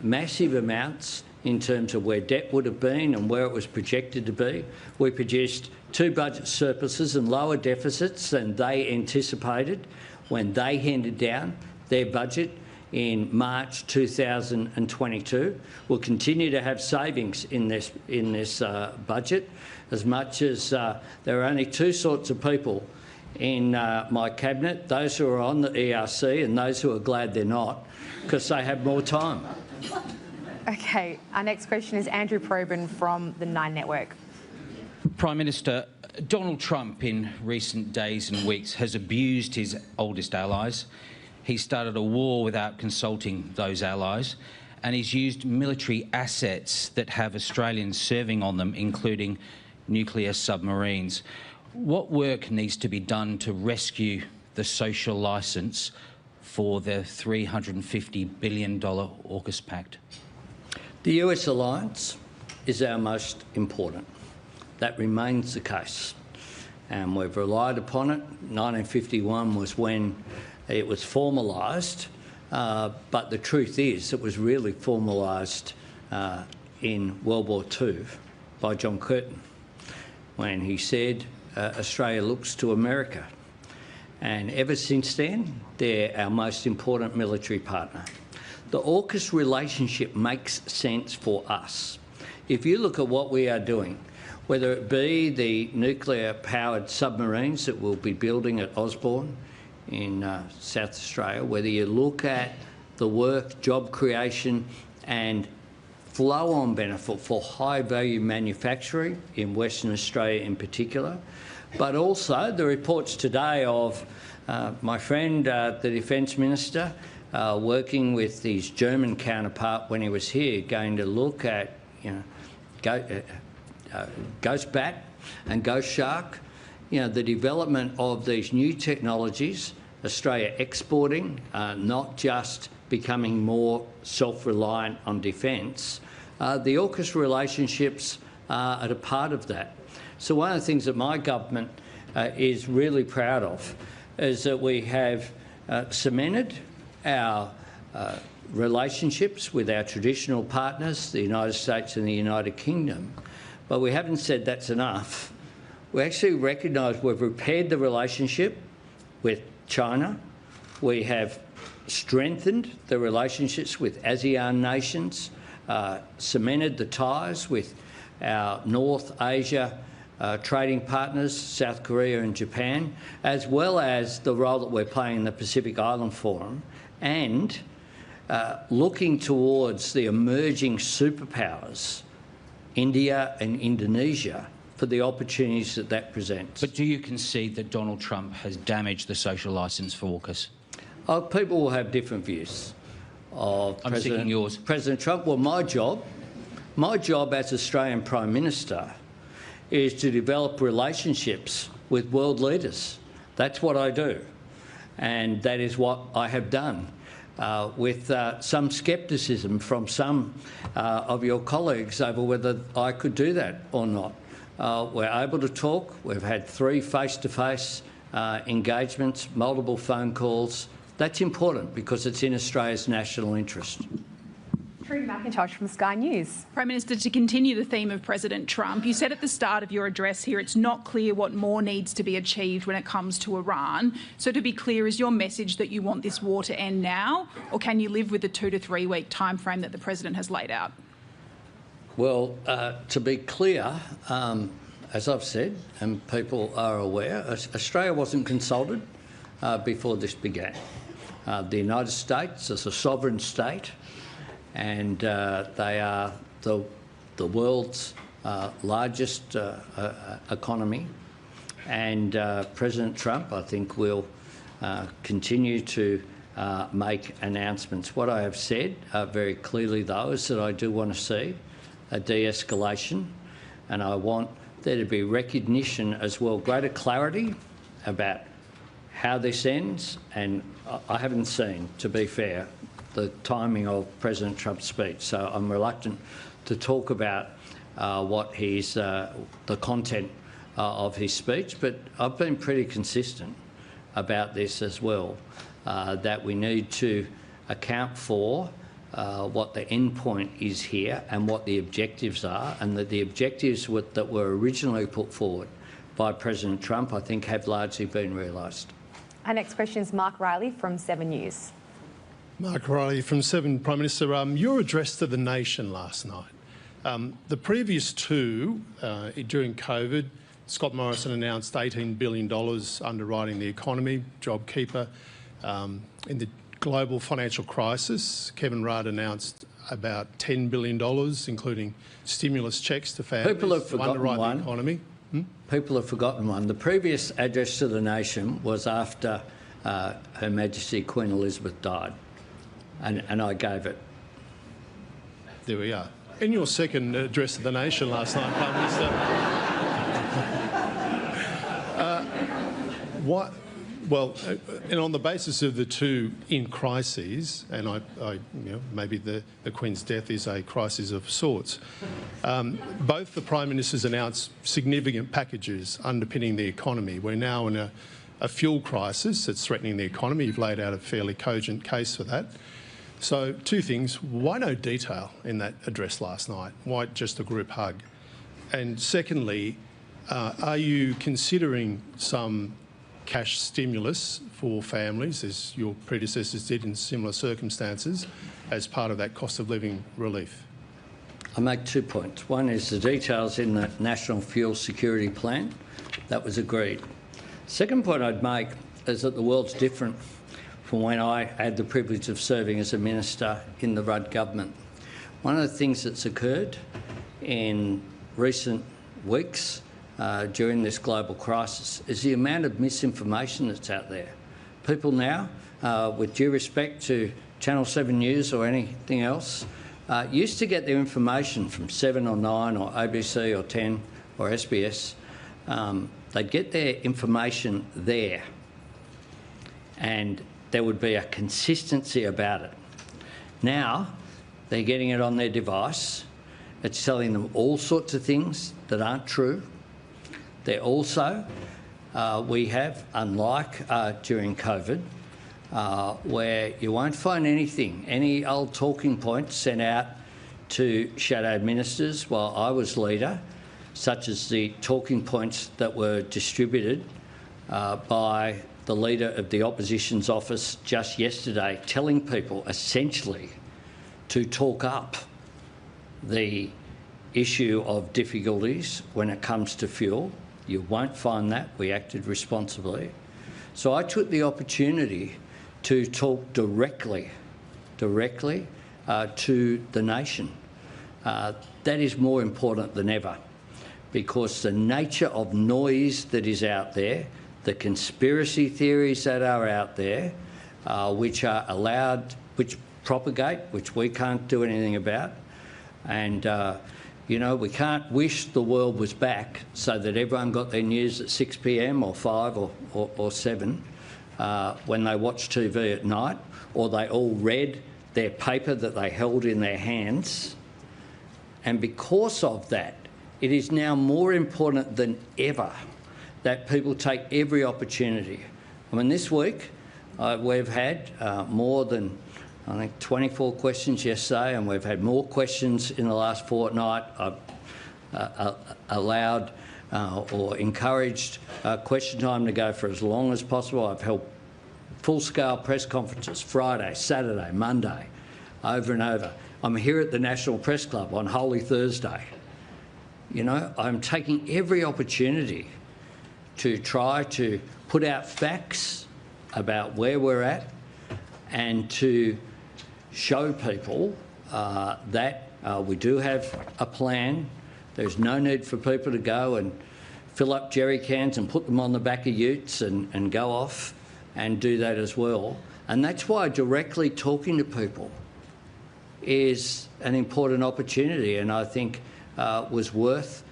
B: massive amounts in terms of where debt would have been and where it was projected to be. We produced 2 budget surpluses and lower deficits than they anticipated when they handed down their budget in March 2022. We'll continue to have savings in this budget, as much as there are only 2 sorts of people in my cabinet: those who are on the ERC and those who are glad they're not, because they have more time.
F: Okay, our next question is Andrew Probyn from the Nine Network.
J: Prime Minister, Donald Trump in recent days and weeks has abused his oldest allies. He started a war without consulting those allies, and he's used military assets that have Australians serving on them, including nuclear submarines. What work needs to be done to rescue the social licence for the $350 billion AUKUS Pact?
B: The US alliance is our most important. That remains the case, and we've relied upon it. 1951 was when it was formalised, but the truth is it was really formalised in World War II by John Curtin, when he said Australia looks to America. And ever since then, they're our most important military partner. The AUKUS relationship makes sense for us. If you look at what we are doing, whether it be the nuclear-powered submarines that we'll be building at Osborne in South Australia, whether you look at the work, job creation and flow-on benefit for high-value manufacturing in Western Australia in particular, but also the reports today of my friend, the Defence Minister, working with his German counterpart when he was here, going to look at, Ghost Bat and Ghost Shark, the development of these new technologies, Australia exporting, not just becoming more self-reliant on defence. The AUKUS relationships are a part of that. So one of the things that my government is really proud of is that we have cemented our relationships with our traditional partners, the United States and the United Kingdom, but we haven't said that's enough. We actually recognise we've repaired the relationship with China. We have strengthened the relationships with ASEAN nations, cemented the ties with our North Asia trading partners, South Korea and Japan, as well as the role that we're playing in the Pacific Island Forum, and looking towards the emerging superpowers, India and Indonesia, for the opportunities that that presents.
J: But do you concede that Donald Trump has damaged the social licence for AUKUS?
B: People will have different views of
J: I'm seeking yours.
B: President Trump. Well, my job as Australian Prime Minister is to develop relationships with world leaders. That's what I do. And that is what I have done. With some scepticism from some of your colleagues over whether I could do that or not. We're able to talk. We've had 3 face-to-face engagements, multiple phone calls. That's important because it's in Australia's national interest.
F: Trudy McIntosh from Sky News.
K: Prime Minister, to continue the theme of President Trump, you said at the start of your address here it's not clear what more needs to be achieved when it comes to Iran. So to be clear, is your message that you want this war to end now, or can you live with the 2 to 3 week timeframe that the President has laid out?
B: Well, to be clear, as I've said, and people are aware, Australia wasn't consulted before this began. The United States is a sovereign state, and they are the world's largest economy. And President Trump, I think, will continue to make announcements. What I have said very clearly, though, is that I do want to see a de-escalation, and I want there to be recognition as well, greater clarity about how this ends. And I haven't seen, to be fair, the timing of President Trump's speech, so I'm reluctant to talk about what he's the content of his speech, but I've been pretty consistent about this as well, that we need to account for what the end point is here and what the objectives are, and that the objectives that were originally put forward by President Trump, I think, have largely been realised.
F: Our next question is Mark Riley from 7 News.
L: Mark Riley from 7. Prime Minister, your address to the nation last night. The previous 2, during COVID, Scott Morrison announced $18 billion underwriting the economy, JobKeeper. In the global financial crisis, Kevin Rudd announced about $10 billion, including stimulus checks to families to underwrite the economy.
B: People have forgotten one. The previous address to the nation was after Her Majesty Queen Elizabeth died, and I gave it.
L: There we are. In your second address to the nation last night, Prime Minister, well, and on the basis of the 2 in crises, and maybe the Queen's death is a crisis of sorts, both the Prime Ministers announced significant packages underpinning the economy. We're now in a fuel crisis that's threatening the economy. You've laid out a fairly cogent case for that. So 2 things. Why no detail in that address last night? Why just a group hug? And secondly, Are you considering some cash stimulus for families, as your predecessors did in similar circumstances, as part of that cost of living relief?
B: I make 2 points. One is the details in the National Fuel Security Plan. That was agreed. Second point I'd make is that the world's different from when I had the privilege of serving as a minister in the Rudd government. One of the things that's occurred in recent weeks during this global crisis is the amount of misinformation that's out there. People now, with due respect to Channel 7 News or anything else, used to get their information from 7 or 9 or ABC or 10 or SBS. They'd get their information there and there would be a consistency about it. Now, they're getting it on their device. It's telling them all sorts of things that aren't true. They're also, we have, unlike during COVID, where you won't find anything, any old talking points sent out to shadow ministers while I was leader, such as the talking points that were distributed by the leader of the opposition's office just yesterday, telling people essentially to talk up the issue of difficulties when it comes to fuel. You won't find that. We acted responsibly. So I took the opportunity to talk directly to the nation. That is more important than ever, because the nature of noise that is out there, the conspiracy theories that are out there, which are allowed, which propagate, which we can't do anything about, and you know, we can't wish the world was back so that everyone got their news at 6 p.m. or 5 or 7 when they watch TV at night, or they all read their paper that they held in their hands. And because of that, it is now more important than ever that people take every opportunity. I mean, this week we've had more than, I think, 24 questions yesterday, and we've had more questions in the last fortnight. I've allowed or encouraged question time to go for as long as possible. I've held full-scale press conferences Friday, Saturday, Monday, over and over. I'm here at the National Press Club on Holy Thursday. You know, I'm taking every opportunity to try to put out facts about where we're at and to show people that we do have a plan. There's no need for people to go and fill up jerry cans and put them on the back of utes and go off and do that as well. And that's why directly talking to people is an important opportunity, and I think was worth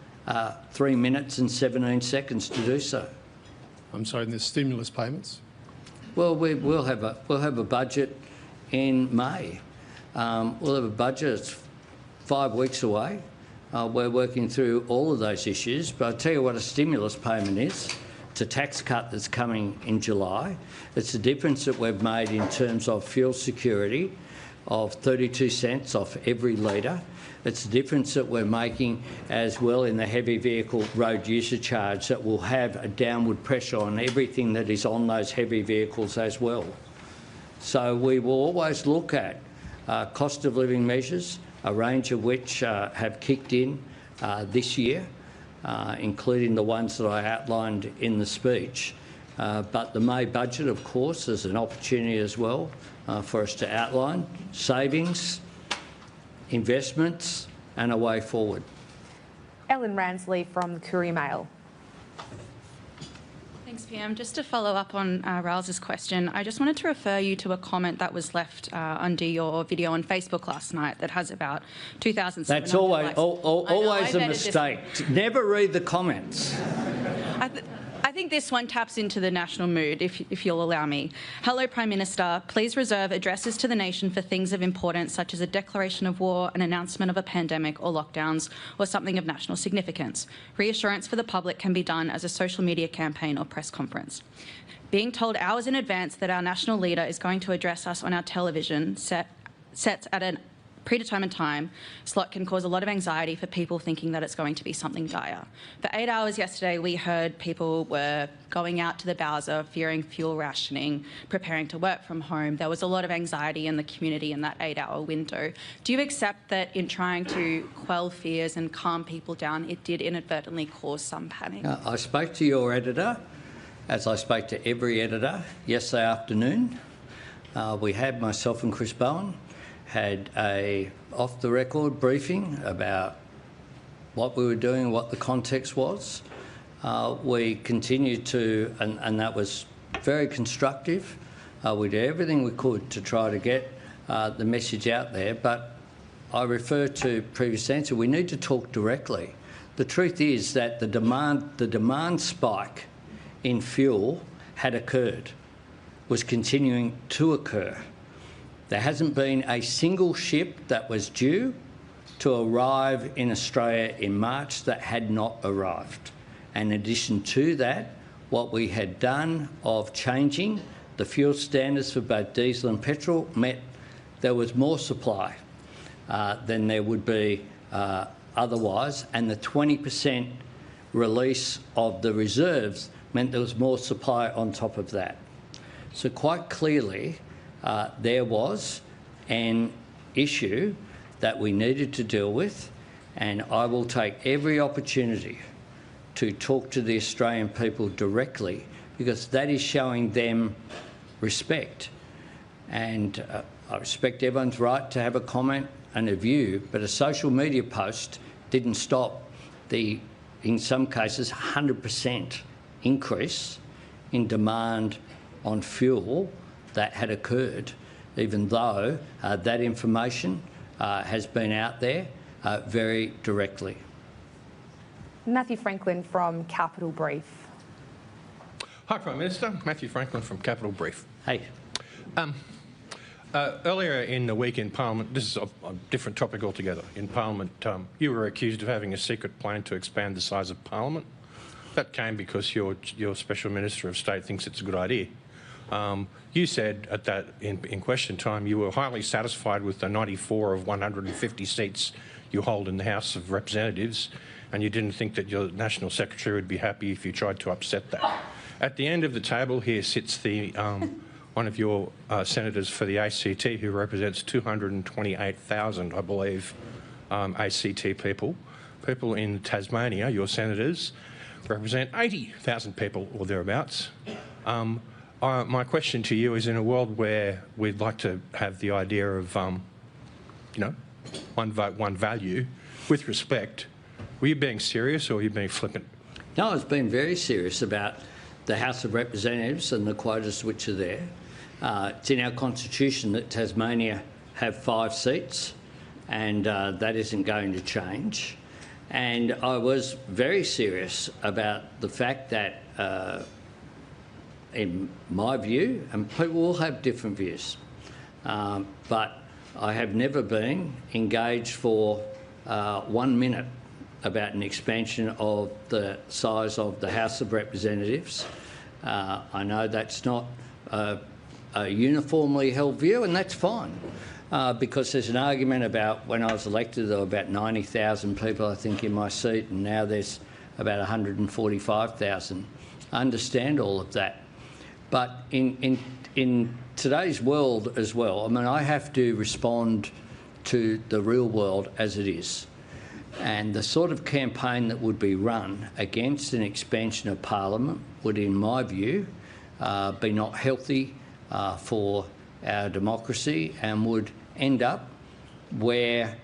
B: 3 minutes and 17 seconds to do so.
L: I'm sorry, and the stimulus payments?
B: Well, we'll have a budget in May. We'll have a budget. It's 5 weeks away. We're working through all of those issues, but I'll tell you what a stimulus payment is. It's a tax cut that's coming in July. It's the difference that we've made in terms of fuel security of 32 cents off every litre. It's the difference that we're making as well in the heavy vehicle road user charge that will have a downward pressure on everything that is on those heavy vehicles as well. So we will always look at cost of living measures, a range of which have kicked in this year, including the ones that I outlined in the speech. But the May budget, of course, is an opportunity as well for us to outline savings, investments and a way forward.
F: Ellen Ransley from the Courier Mail.
M: Thanks, PM. Just to follow up on Rals's question, I just wanted to refer you to a comment that was left under your video on Facebook last night that has about 2,700
B: That's always,
M: likes.
B: always a mistake. Never read the comments.
M: I think this one taps into the national mood, if you'll allow me. Hello, Prime Minister. Please reserve addresses to the nation for things of importance, such as a declaration of war, an announcement of a pandemic or lockdowns, or something of national significance. Reassurance for the public can be done as a social media campaign or press conference. Being told hours in advance that our national leader is going to address us on our television sets at an predetermined time slot can cause a lot of anxiety for people thinking that it's going to be something dire. For 8 hours yesterday, we heard people were going out to the Bowser, fearing fuel rationing, preparing to work from home. There was a lot of anxiety in the community in that 8-hour window. Do you accept that in trying to quell fears and calm people down, it did inadvertently cause some panic?
B: I spoke to your editor, as I spoke to every editor yesterday afternoon. We had, myself and Chris Bowen, had a off-the-record briefing about what we were doing, what the context was. We continued to, and that was very constructive. We did everything we could to try to get the message out there, but I refer to previous answer, we need to talk directly. The truth is that the demand spike in fuel had occurred, was continuing to occur. There hasn't been a single ship that was due to arrive in Australia in March that had not arrived. And in addition to that, what we had done of changing the fuel standards for both diesel and petrol meant there was more supply than there would be otherwise, and the 20% release of the reserves meant there was more supply on top of that. So quite clearly, there was an issue that we needed to deal with, and I will take every opportunity to talk to the Australian people directly, because that is showing them respect. And I respect everyone's right to have a comment and a view, but a social media post didn't stop the, in some cases, 100% increase in demand on fuel that had occurred, even though that information has been out there very directly.
F: Matthew Franklin from Capital Brief.
N: Hi, Prime Minister. Matthew Franklin from Capital Brief.
B: Hey.
N: Earlier in the week in Parliament, this is a different topic altogether. In Parliament, you were accused of having a secret plan to expand the size of Parliament. That came because your Special Minister of State thinks it's a good idea. You said at that in question time you were highly satisfied with the 94 of 150 seats you hold in the House of Representatives, and you didn't think that your National Secretary would be happy if you tried to upset that. At the end of the table here sits the one of your senators for the ACT who represents 228,000, I believe, ACT people. People in Tasmania, your senators, represent 80,000 people or thereabouts. My question to you is, in a world where we'd like to have the idea of, you know, one vote, one value, with respect, were you being serious or were you being flippant?
B: No, I was being very serious about the House of Representatives and the quotas which are there. It's in our constitution that Tasmania have 5 seats, and that isn't going to change. And I was very serious about the fact that, in my view, and people will have different views, but I have never been engaged for 1 minute about an expansion of the size of the House of Representatives. I know that's not a uniformly held view, and that's fine, because there's an argument about when I was elected there were about 90,000 people, I think, in my seat, and now there's about 145,000. I understand all of that. But in today's world as well, I mean, I have to respond to the real world as it is. And the sort of campaign that would be run against an expansion of Parliament would, in my view, be not healthy for our democracy, and would end up where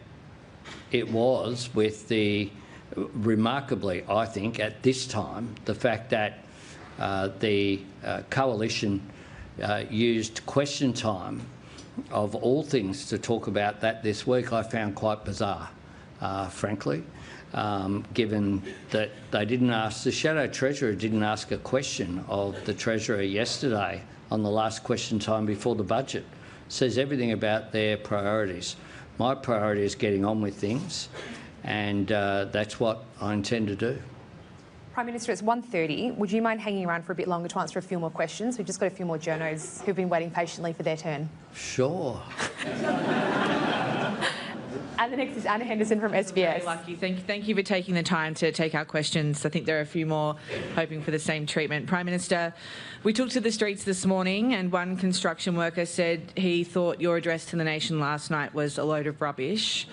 B: it was with the, remarkably, I think, at this time, the fact that the coalition used question time, of all things, to talk about that this week, I found quite bizarre, frankly, given that they didn't ask, the Shadow Treasurer didn't ask a question of the Treasurer yesterday on the last question time before the budget. Says everything about their priorities. My priority is getting on with things, and that's what I intend to do.
F: Prime Minister, it's 1:30. Would you mind hanging around for a bit longer to answer a few more questions? We've just got a few more journos who've been waiting patiently for their turn.
B: Sure.
F: And the next is Anna Henderson from SBS.
O: Very lucky. Thank you for taking the time to take our questions. I think there are a few more hoping for the same treatment. Prime Minister, we took to the streets this morning and one construction worker said he thought your address to the nation last night was a load of rubbish.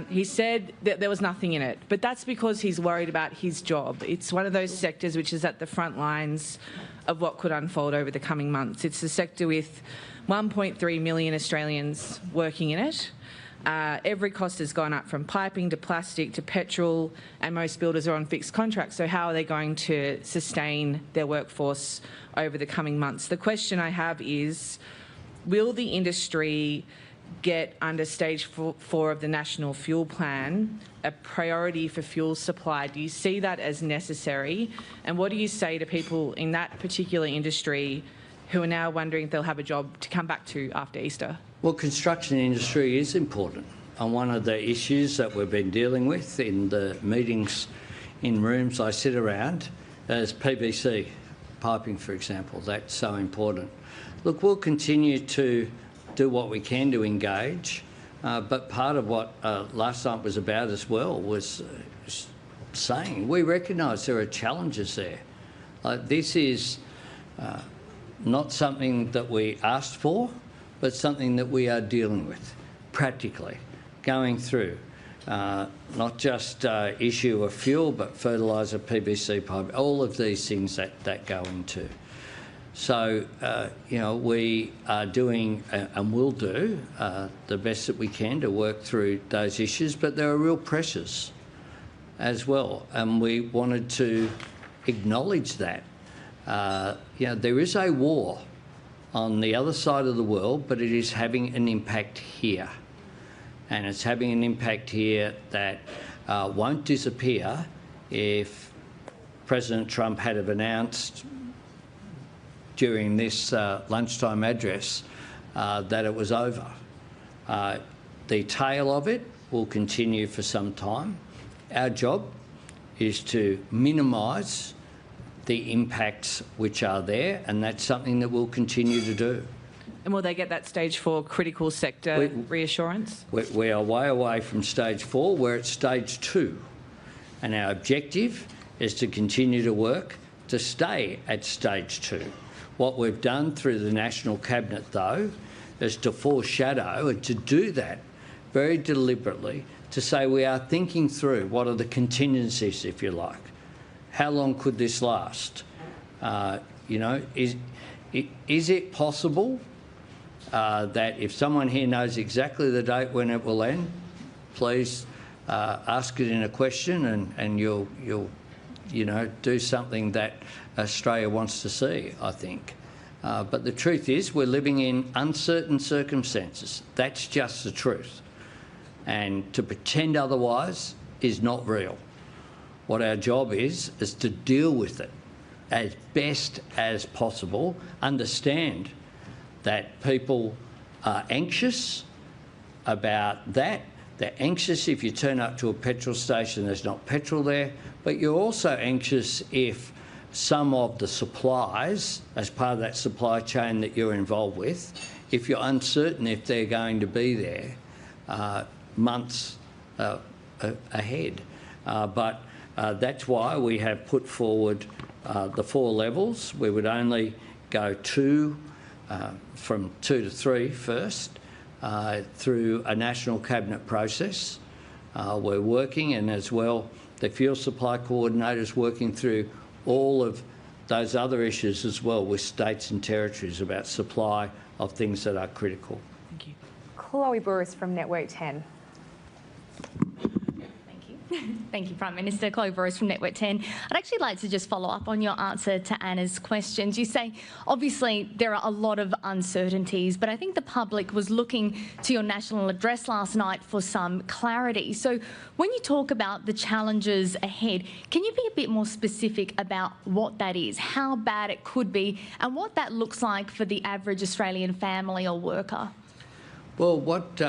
O: He said that there was nothing in it, but that's because he's worried about his job. It's one of those sectors which is at the front lines of what could unfold over the coming months. It's the sector with 1.3 million Australians working in it. Every cost has gone up, from piping to plastic to petrol, and most builders are on fixed contracts. So how are they going to sustain their workforce over the coming months? The question I have is, will the industry get under stage 4 of the National Fuel Plan a priority for fuel supply? Do you see that as necessary? And what do you say to people in that particular industry who are now wondering if they'll have a job to come back to after Easter?
B: Well, construction industry is important. And one of the issues that we've been dealing with in the meetings in rooms I sit around is PVC piping, for example. That's so important. Look, we'll continue to do what we can to engage, but part of what last night was about as well was saying we recognise there are challenges there. This is not something that we asked for, but something that we are dealing with practically, going through not just issue of fuel, but fertiliser, PVC pipe, all of these things that go into. So, you know, we are doing and will do the best that we can to work through those issues, but there are real pressures as well, and we wanted to acknowledge that. You know, there is a war on the other side of the world, but it is having an impact here. And it's having an impact here that won't disappear if President Trump had have announced during this lunchtime address that it was over. The tail of it will continue for some time. Our job is to minimise the impacts which are there, and that's something that we'll continue to do.
O: And will they get that stage 4 critical sector reassurance?
B: We are way away from stage 4. We're at stage 2. And our objective is to continue to work to stay at stage 2. What we've done through the National Cabinet, though, is to foreshadow and to do that very deliberately, to say we are thinking through what are the contingencies, if you like. How long could this last? You know, is it possible that if someone here knows exactly the date when it will end, please ask it in a question, and you'll you know, do something that Australia wants to see, I think. But the truth is we're living in uncertain circumstances. That's just the truth. And to pretend otherwise is not real. What our job is to deal with it as best as possible, understand that people are anxious about that. They're anxious if you turn up to a petrol station, there's not petrol there, but you're also anxious if some of the supplies, as part of that supply chain that you're involved with, if you're uncertain if they're going to be there months ahead. But that's why we have put forward the 4 levels. We would only go from 2 to 3 first through a National Cabinet process. We're working, and as well, the fuel supply coordinators working through all of those other issues as well with states and territories about supply of things that are critical.
F: Thank you. Chloe Burris from Network 10.
P: Thank you, Prime Minister. Chloe Burris from Network 10. I'd actually like to just follow up on your answer to Anna's questions. You say, obviously, there are a lot of uncertainties, but I think the public was looking to your national address last night for some clarity. So when you talk about the challenges ahead, can you be a bit more specific about what that is, how bad it could be, and what that looks like for the average Australian family or worker?
B: Well, what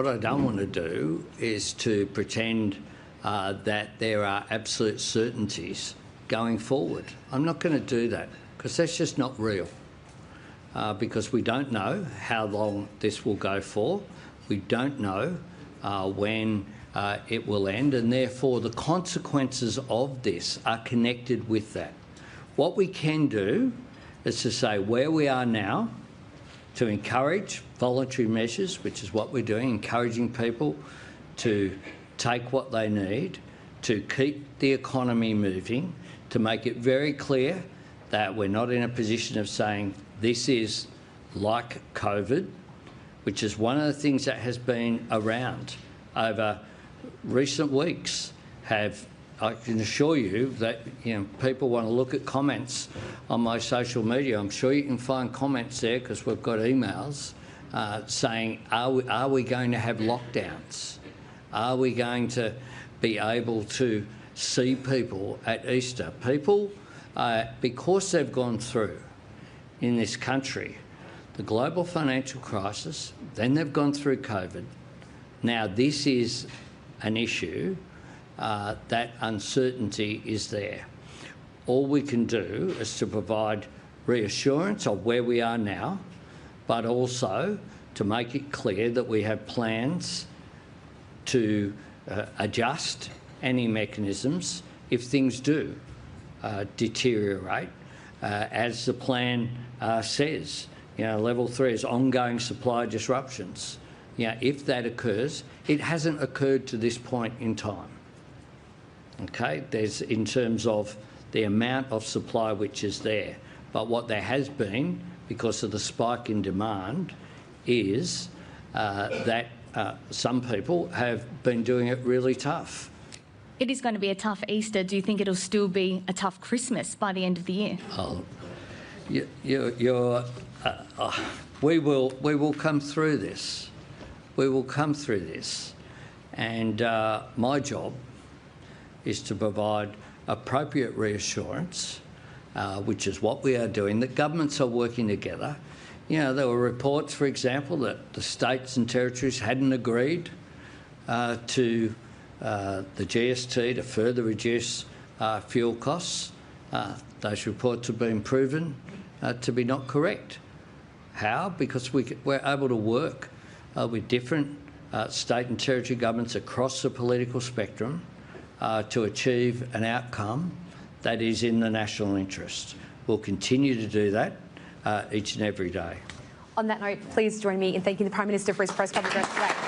B: I don't want to do is to pretend that there are absolute certainties going forward. I'm not going to do that because that's just not real. Because we don't know how long this will go for. We don't know when it will end, and therefore the consequences of this are connected with that. What we can do is to say where we are now, to encourage voluntary measures, which is what we're doing, encouraging people to take what they need, to keep the economy moving, to make it very clear that we're not in a position of saying this is like COVID, which is one of the things that has been around over recent weeks. I can assure you that people want to look at comments on my social media. I'm sure you can find comments there because we've got emails saying, are we going to have lockdowns? Are we going to be able to see people at Easter? People, because they've gone through in this country the global financial crisis, then they've gone through COVID. Now this is an issue. That uncertainty is there. All we can do is to provide reassurance of where we are now, but also to make it clear that we have plans to adjust any mechanisms if things do deteriorate, as the plan says. Level 3 is ongoing supply disruptions. If that occurs, it hasn't occurred to this point in time. Okay, there's in terms of the amount of supply which is there, but what there has been because of the spike in demand is that some people have been doing it really tough.
P: It is going to be a tough Easter. Do you think it'll still be a tough Christmas by the end of the year? We will come through this. We will come through this, and my job is to provide appropriate reassurance, which is what we are doing, that governments are working together. There were reports, for example, that the states and territories hadn't agreed to the GST to further reduce fuel costs. Those reports have been proven to be not correct. How? Because we're able to work with different state and territory governments across the political spectrum to achieve an outcome that is in the national interest. We'll continue to do that each and every day.
F: On that note, please join me in thanking the Prime Minister for his press conference address today.